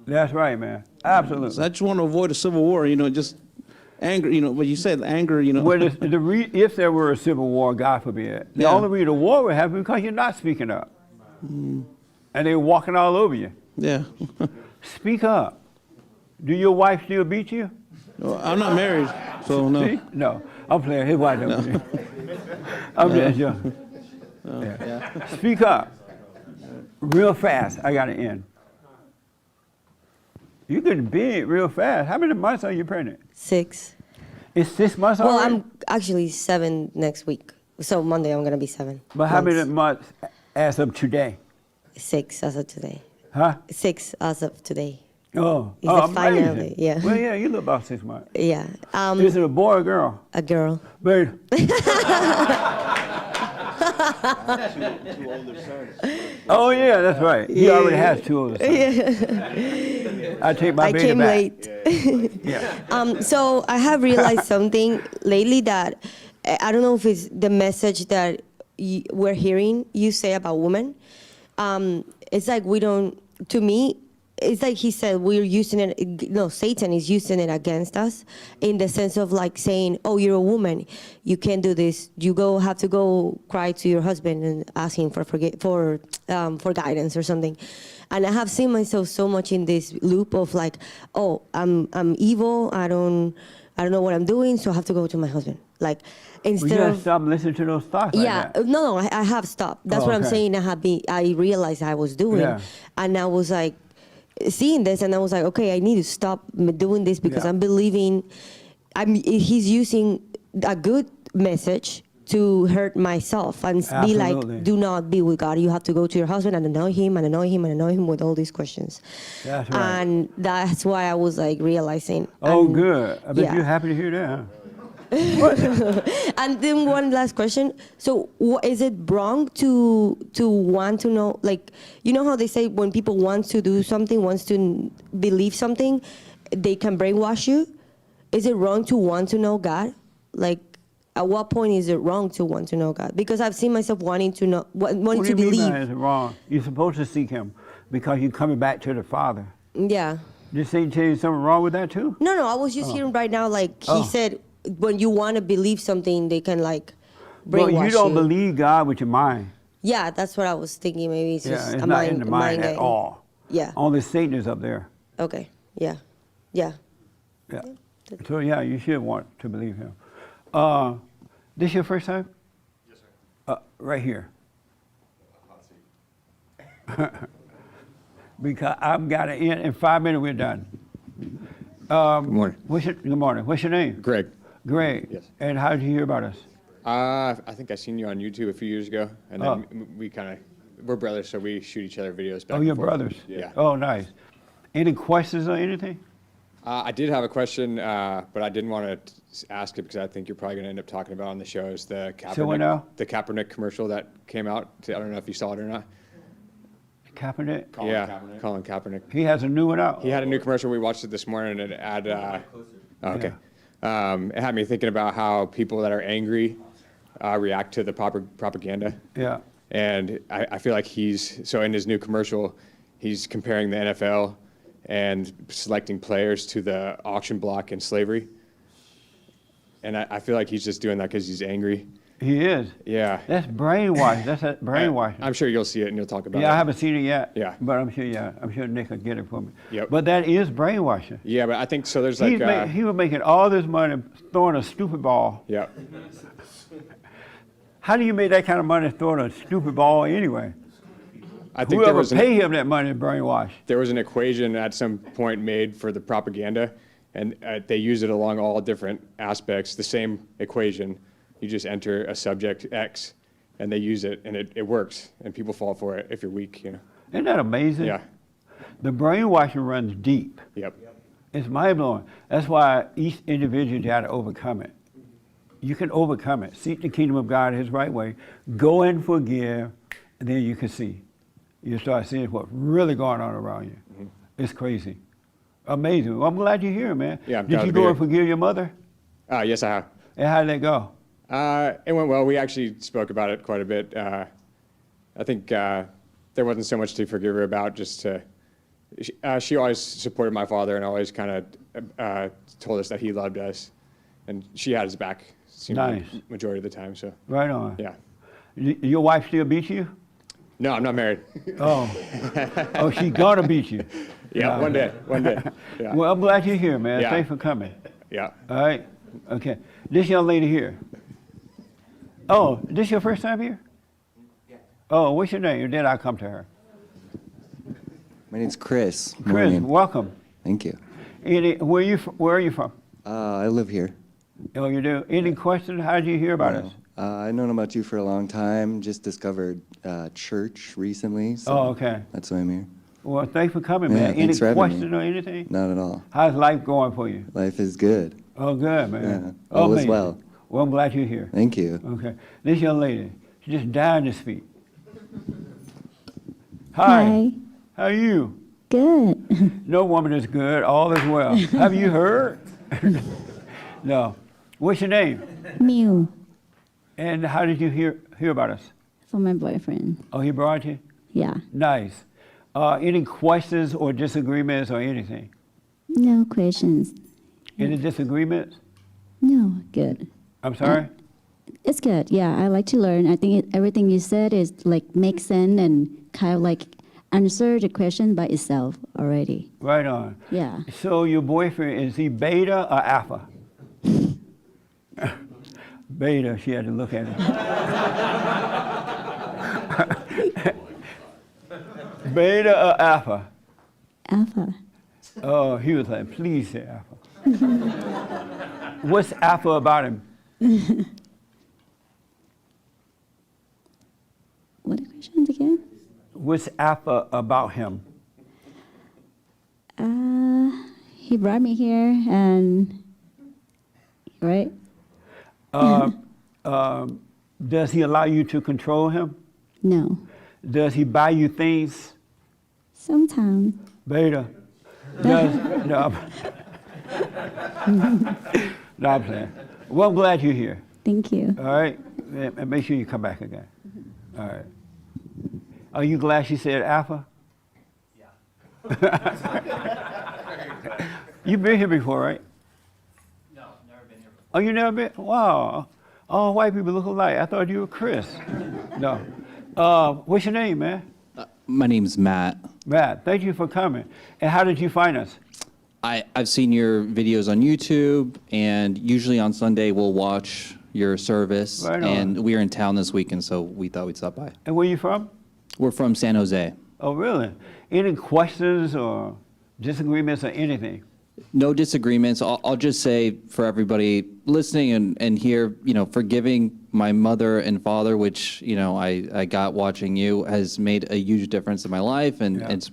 That's right, man. Absolutely. So I just want to avoid a civil war. You know, just anger. You know, what you said, anger. You know. Well, if there were a civil war, God forbid, the Yeah. only reason a war would happen because you're not speaking up. And they're walking all over you. Yeah. Speak up. Do your wife still beat you? Well, I'm not married, so no. See? No. I'm playing. His wife don't beat you. I'm just young. Yeah. Speak up. Real fast. I got to end. You're getting big real fast. How many months are you pregnant? 6. It's 6 months Well, already? I'm actually 7 next week. So Monday I'm gonna be 7. But how many months. months as of today? 6 as of today. Huh? 6 as of today. Oh, It's the amazing. finale, yeah. Well, yeah, you look about 6 months. Yeah. Is it a boy or girl? A girl. Babe. Oh, yeah, that's right. He already has 2 older sons. I take my I baby came back. late. Yeah. So I have realized something lately that I don't know if it's the message that we're hearing you say about women. It's like we don't, to me, it's like he said, we're using it, no, Satan is using it against us in the sense of like saying, oh, you're a woman, you can't do this. You have to go cry to your husband and ask him for guidance or something. And I have seen myself so much in this loop of like, oh, I'm evil, I don't know what I'm doing, so I have to go to my husband. Like, instead You gotta of stop listening to those thoughts like yeah, that. no, I have stopped. That's what I'm okay. saying. I realized I was doing, Yeah. and I was like seeing this, and I was like, okay, I need to stop doing this because Yeah. I'm believing. He's using a good message to hurt myself and be Absolutely. like, do not be with God. You have to go to your husband and annoy him and annoy him and annoy him with all these questions. That's right. And that's why I was like realizing. Oh, and- good. I bet yeah. you're happy to hear that, huh? And then one last question. So is it wrong to want to know, like, you know how they say when people want to do something, wants to believe something, they can brainwash you? Is it wrong to want to know God? Like, at what point is it wrong to want to know God? Because I've seen myself wanting to know, wanting What do to you mean believe. by is it wrong? You're supposed to seek him because you're coming back to the Father. Yeah. Did Satan tell you something wrong with that too? No, I was just hearing right now, like he said, when you want to believe something, they can like brainwash Well, you don't believe God with your mind. Yeah, that's what I was thinking. Maybe it's just It's a not mind, in the mind at game. all. Yeah. Only Satan is up there. Okay. Yeah. Yeah. Yeah. So yeah, you should want to believe him. This your first time? Yes, sir. Right here. Because I've got to end in 5 minutes. We're done. Good morning. Good morning. What's your name? Greg. Greg. Yes. And how did you hear about us? I think I seen you on YouTube a few years ago, and then we're brothers, so we shoot each other videos back Oh, and you're forth. brothers. Yeah. Oh, nice. Any questions or anything? I did have a question, but I didn't want to ask it because I think you're probably going to end up talking about it on the show. Is the what now? the Kaepernick commercial that came out? I don't know if you saw it or not. Kaepernick? Colin Kaepernick. He has a new one out. He had a new commercial. We watched it this morning, and it had. Okay. It had me thinking about how people that are angry react to the propaganda. Yeah. And I feel like so in his new commercial, he's comparing the NFL and selecting players to the auction block in slavery. And I feel like he's just doing that because he's angry. He is. Yeah. That's brainwashed. That's a brainwashing. I'm sure you'll see it and you'll talk about it. Yeah, I haven't seen it yet. Yeah. But I'm sure Nick will get it for me. Yep. But that is brainwashing. Yeah, but I think so. There's like He was making all this money throwing a stupid ball. Yeah. How do you make that kind of money throwing a stupid ball anyway? I think Whoever pay him that money is brainwashed. There was an equation at some point made for the propaganda, and they use it along all different aspects. The same equation. You just enter a subject X, and they use it, and it works, and people fall for it if you're weak, you know. Isn't that amazing? Yeah. The brainwashing runs deep. Yep. It's mind-blowing. That's why each individual got to overcome it. You can overcome it. Seek the kingdom of God his right way. Go and forgive, and then you can see. You start seeing what's really going on around you. Mm-hmm. It's crazy. Amazing. Well, I'm glad you're here, man. Yeah, I'm Did glad you to be go here. and forgive your mother? Yes, I have. And how did that go? It went well. We actually spoke about it quite a bit. I think there wasn't so much to forgive her about. She always supported my father and always kind of told us that he loved us, and she had his back. Seemed Nice. like majority of the time. So. Right on. Yeah. Your wife still beats you? No, I'm not married. Oh. Oh, she's gonna beat you. Yeah, No. one day. Yeah. Well, I'm glad you're here, man. Yeah. Thanks for coming. Yeah. All right. Okay. This young lady here. Oh, this your first time here? Yeah. Oh, what's your name? And then I'll come to her. My name's Chris. Chris, Morning. welcome. Thank you. Where are you from? I live here. Oh, you do? Any questions? How did you hear about us? I've known about you for a long time. Just discovered church recently. So Oh, okay. That's why I'm here. Well, thanks for coming, Yeah, man. Any thanks for having me. questions or anything? Not at all. How's life going for you? Life is good. Oh, good, man. Yeah, all is Amazing. well. Well, I'm glad you're here. Thank you. Okay. This young lady, she just died on his feet. Hi. How are you? Good. No woman is good. All is well. Have you heard? No. What's your name? Mew, And how did you hear about us? for my boyfriend. Oh, he brought you? Yeah. Nice. Any questions or disagreements or anything? No questions. Any disagreements? No, good. I'm sorry? It's good. Yeah, I like to learn. I think everything you said is like makes sense and kind of like answer the question by itself already. Right on. Yeah. So your boyfriend, is he beta or alpha? Beta, she had to look at it. Beta or alpha? Alpha. Oh, he was like, please say alpha. What's alpha about him? What are the questions again? What's alpha about him? He brought me here and, right? Does he allow you to control him? No. Does he buy you things? Sometimes. Beta. Does, no, no, I'm playing. Well, I'm glad you're here. Thank you. All right? And make sure you come back again. All right. Are you glad she said alpha? Yeah. You've been here before, right? No, never been here before. Oh, you never been? Wow. All white people look alike. I thought you were Chris. No. What's your name, man? My name's Matt. Matt, thank you for coming. And how did you find us? I've seen your videos on YouTube, and usually on Sunday we'll watch your service. Right on. And we're in town this weekend, so we thought we'd stop by. And where you from? We're from San Jose. Oh, really? Any questions or disagreements or anything? No disagreements. I'll just say for everybody listening and here, forgiving my mother and father, which, I got watching you, has made a huge difference in my life, and it's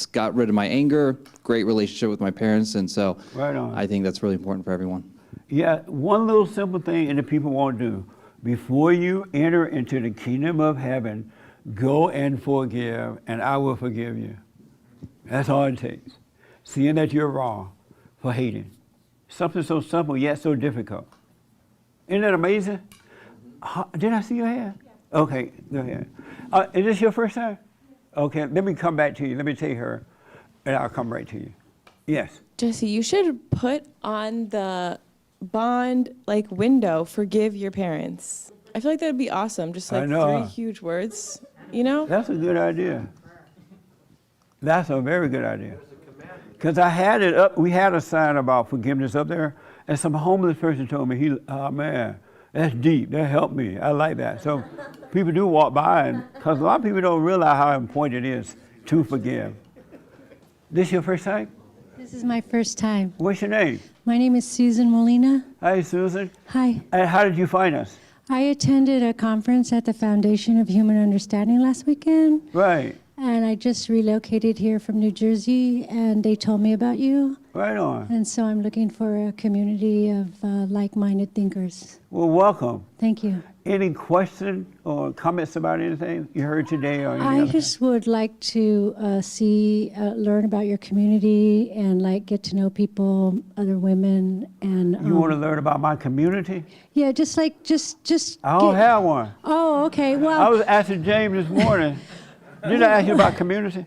got rid of my anger, great relationship with my parents, and so right on. I think that's really important for everyone. Yeah, one little simple thing, and the people won't do. Before you enter into the kingdom of heaven, go and forgive, and I will forgive you. That's all it takes. Seeing that you're wrong for hating. Something so simple yet so difficult. Isn't that amazing? Did I see your hand? Yeah. Okay, go ahead. Is this your first time? Okay, let me come back to you. Let me take her, and I'll come right to you. Yes. Jesse, you should put on the bond window, forgive your parents. I feel like that'd be awesome. Just 3 huge words, That's a good idea. That's a very good idea. Because I had it up, we had a sign about forgiveness up there, and some homeless person told me, oh man, that's deep, that helped me. I like that. So people do walk by, and because a lot of people don't realize how important it is to forgive. This your first time? This is my first time. What's your name? My name is Susan Molina. Hi, Susan. Hi. And how did you find us? I attended a conference at the Foundation of Human Understanding last weekend. Right. And I just relocated here from New Jersey, and they told me about you. Right on. And so I'm looking for a community of like-minded thinkers. Well, welcome. Thank you. Any questions or comments about anything you heard today? Or I just would like to learn about your community and get to know people, other women, and. You want to learn about my community? Yeah, just. I don't have one. Oh, okay. Well. I was asking James this morning. Did I ask you about community?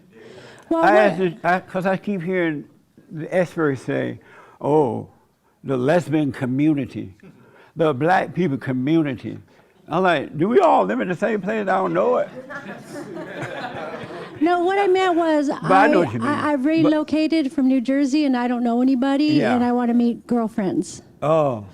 Well, I asked you because I keep hearing the experts say, "Oh, the lesbian community, the black people community." I'm like, do we all live in the same place? I don't know it. No, what I meant was I know what you mean. I relocated from New Jersey, and I don't know anybody, and I want to meet girlfriends. Oh.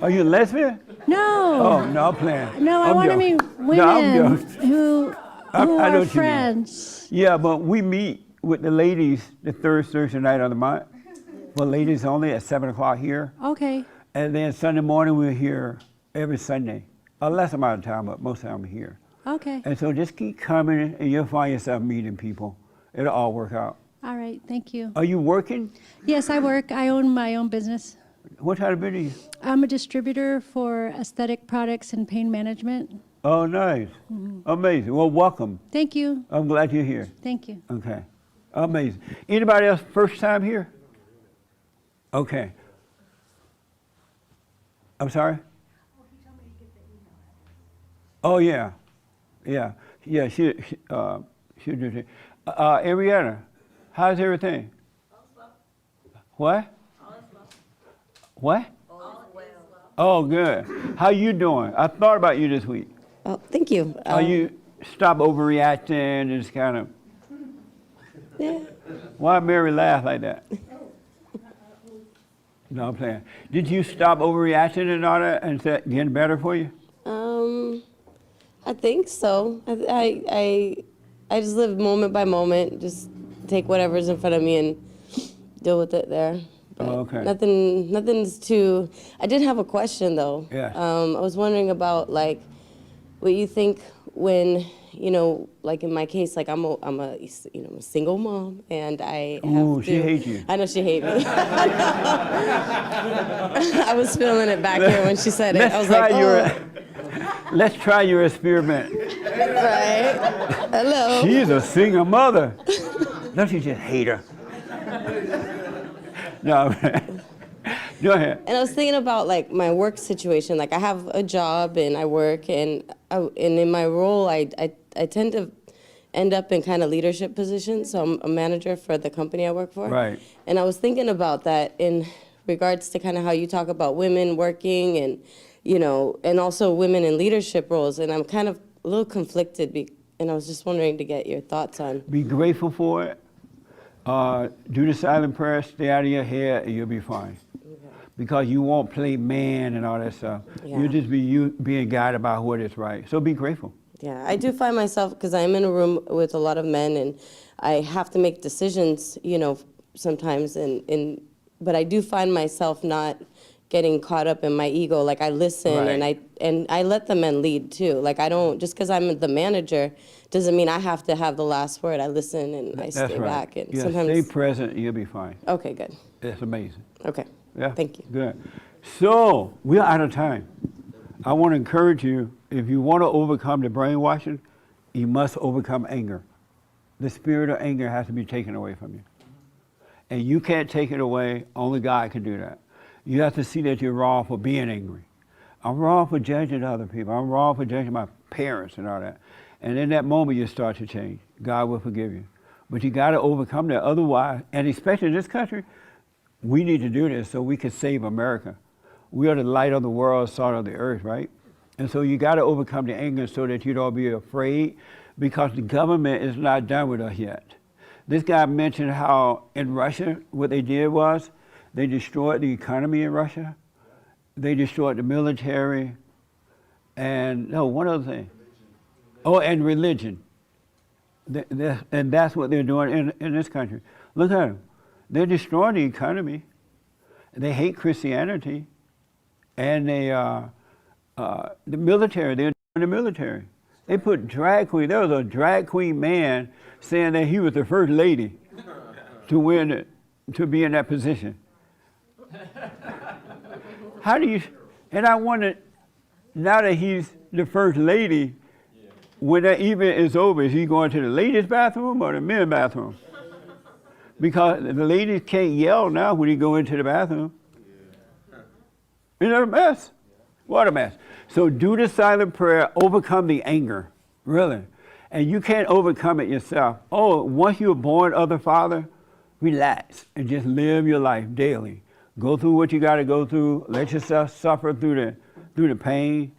Are you a lesbian? No. Oh, no, I'm playing. No, I want to meet women who are friends. Yeah, but we meet with the ladies the third Thursday night of the month. For ladies only at 7 o'clock here. Okay. And then Sunday morning we're here every Sunday. Less amount of time, but most of the time I'm here. Okay. And so just keep coming and you'll find yourself meeting people. It'll all work out. All right, thank you. Are you working? Yes, I work. I own my own business. What kind of business? I'm a distributor for aesthetic products and pain management. Oh, nice. Amazing. Well, welcome. Thank you. I'm glad you're here. Thank you. Okay. Amazing. Anybody else first time here? Okay. I'm sorry? Oh, yeah. Yeah. Yeah, she'll do it. Ariana, how's everything? What? What? Oh, good. How you doing? I thought about you this week. Oh, thank you. Are you stop overreacting and just kind of... Yeah. Why Mary laugh like that? No, I'm playing. Did you stop overreacting and all that, and is that getting better for you? I think so. I just live moment by moment, just take whatever's in front of me and deal with it there. But okay. Nothing's too. I did have a question though. Yeah. I was wondering about what you think when in my case, I'm a single mom, and I have Ooh, to. she hates you. I know she hates me. I was feeling it back here when she said it. I was like, let's try your experiment. Right. Hello. She's a single mother. Don't you just hate her? No. Go ahead. And I was thinking about my work situation. I have a job and I work, and in my role, I tend to end up in kind of leadership positions. So I'm a manager for the company I work for. Right. And I was thinking about that in regards to kind of how you talk about women working and, you know, and also women in leadership roles. And I'm kind of a little conflicted, and I was just wondering to get your thoughts on. Be grateful for it. Do the silent prayer, stay out of your head, and you'll be fine. Okay. Because you won't play man and all that stuff. Yeah. You'll just be being guided by what is right. So be grateful. Yeah, I do find myself, because I'm in a room with a lot of men, and I have to make decisions, you know, sometimes, but I do find myself not getting caught up in my ego. Like I listen, right. and I let the men lead too. Like I don't, just because I'm the manager doesn't mean I have to have the last word. I listen and I stay back. And sometimes stay present, you'll be fine. Okay, good. That's amazing. Okay. Yeah. Thank you. Good. So we're out of time. I want to encourage you, if you want to overcome the brainwashing, you must overcome anger. The spirit of anger has to be taken away from you. And you can't take it away, only God can do that. You have to see that you're wrong for being angry. I'm wrong for judging other people. I'm wrong for judging my parents and all that. And in that moment, you start to change. God will forgive you. But you got to overcome that. Otherwise, and especially in this country, we need to do this so we can save America. We are the light of the world, salt of the earth, right? And so you got to overcome the anger so that you don't be afraid, because the government is not done with us yet. This guy mentioned how in Russia, what they did was they destroyed the economy in Russia. They destroyed the military. And no, one other thing. Oh, and religion. And that's what they're doing in this country. Look at them. They're destroying the economy. They hate Christianity. And the military, they're in the military. They put drag queen. There was a drag queen man saying that he was the first lady to be in that position. How do you? And I wonder, now that he's the first lady, when that event is over, is he going to the ladies' bathroom or the men's bathroom? Because the ladies can't yell now when you go into the bathroom. Isn't that a mess? What a mess. So do the silent prayer, overcome the anger, really. And you can't overcome it yourself. Oh, once you're born of the Father, relax and just live your life daily. Go through what you got to go through. Let yourself suffer through the pain.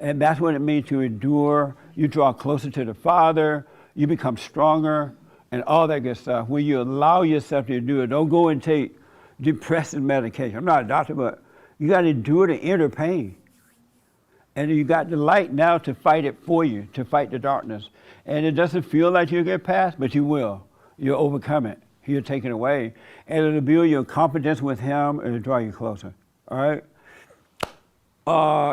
And that's what it means to endure. You draw closer to the Father. You become stronger and all that good stuff. When you allow yourself to do it, don't go and take depressant medication. I'm not a doctor, but you got to endure the inner pain. And you got the light now to fight it for you, to fight the darkness. And it doesn't feel like you'll get past, but you will. You'll overcome it. He'll take it away. And it'll build your confidence with him and it'll draw you closer. All right?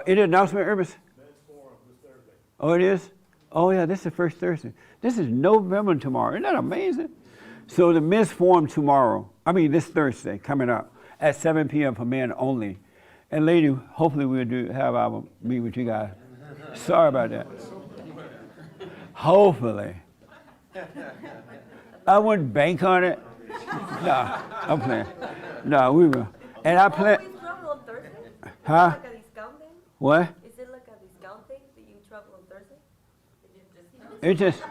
Any announcement, Ernest? Men's Forum this Thursday. Oh, it is? Oh, yeah, this is the first Thursday. This is November tomorrow. Isn't that amazing? So the Men's Forum this Thursday, coming up at 7 p.m. for men only. And lady, hopefully we'll have our meet with you guys. Sorry about that. Hopefully. I wouldn't bank on it. No, I'm playing. No, we will. And I plan. Huh? What? Is it like a discount thing that you travel on Thursday? It's just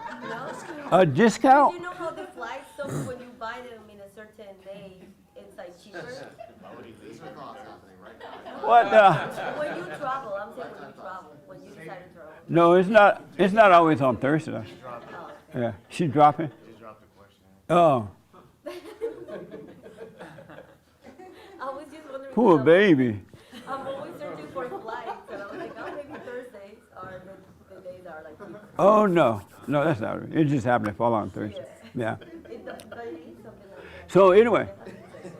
a discount? You know how the flights, so when you buy them in a certain day, it's like cheaper? What the? When you travel, I'm saying when you travel, when you decide to travel. No, it's not always on Thursday. Yeah, she's dropping? She dropped the question. Oh. I was just wondering. Poor baby. I'm always searching for flights, and I was like, oh, maybe Thursdays are the days are like cheaper. Oh, no, that's not it. It just happened to fall on Thursday. Yeah. So anyway,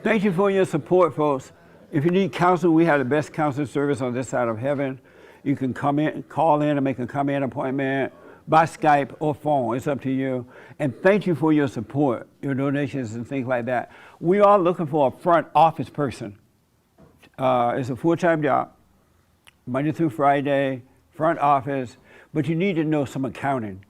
thank you for your support, folks. If you need counseling, we have the best counseling service on this side of heaven. You can call in and make a come-in appointment by Skype or phone. It's up to you. And thank you for your support, your donations and things like that. We are looking for a front office person. It's a full-time job, Monday through Friday, front office, but you need to know some accounting.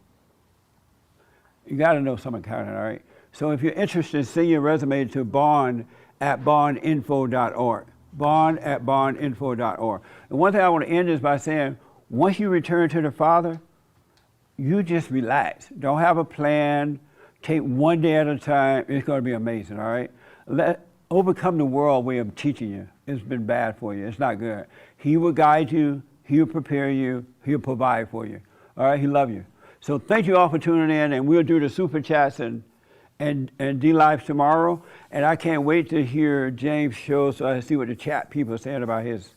You got to know some accounting, all right? So if you're interested, send your resume to bond@bondinfo.org. Bond@bondinfo.org. And one thing I want to end is by saying, once you return to the Father, you just relax. Don't have a plan. Take one day at a time. It's going to be amazing, all right? Overcome the world way of teaching you. It's been bad for you. It's not good. He will guide you. He'll prepare you. He'll provide for you. All right? He loves you. So thank you all for tuning in, and we'll do the super chats and D-Lives tomorrow. And I can't wait to hear James' show so I see what the chat people are saying about his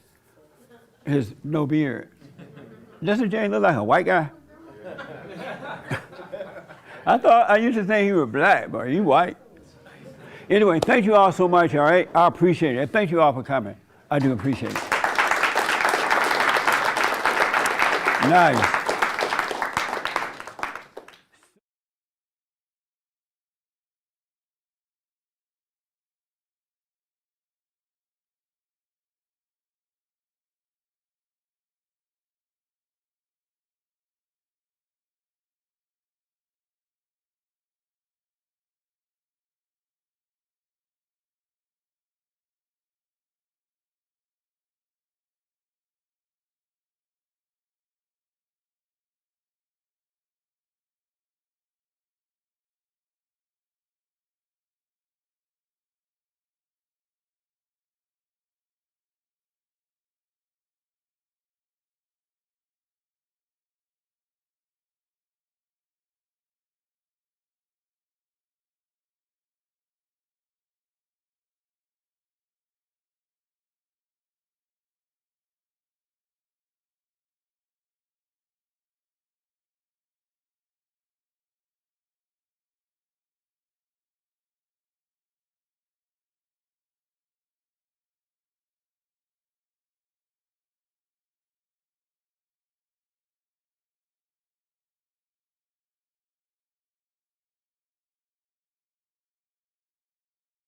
no beard. Doesn't James look like a white guy? I used to think he was black, but he's white. Anyway, thank you all so much, all right? I appreciate it. And thank you all for coming. I do appreciate it. Nice.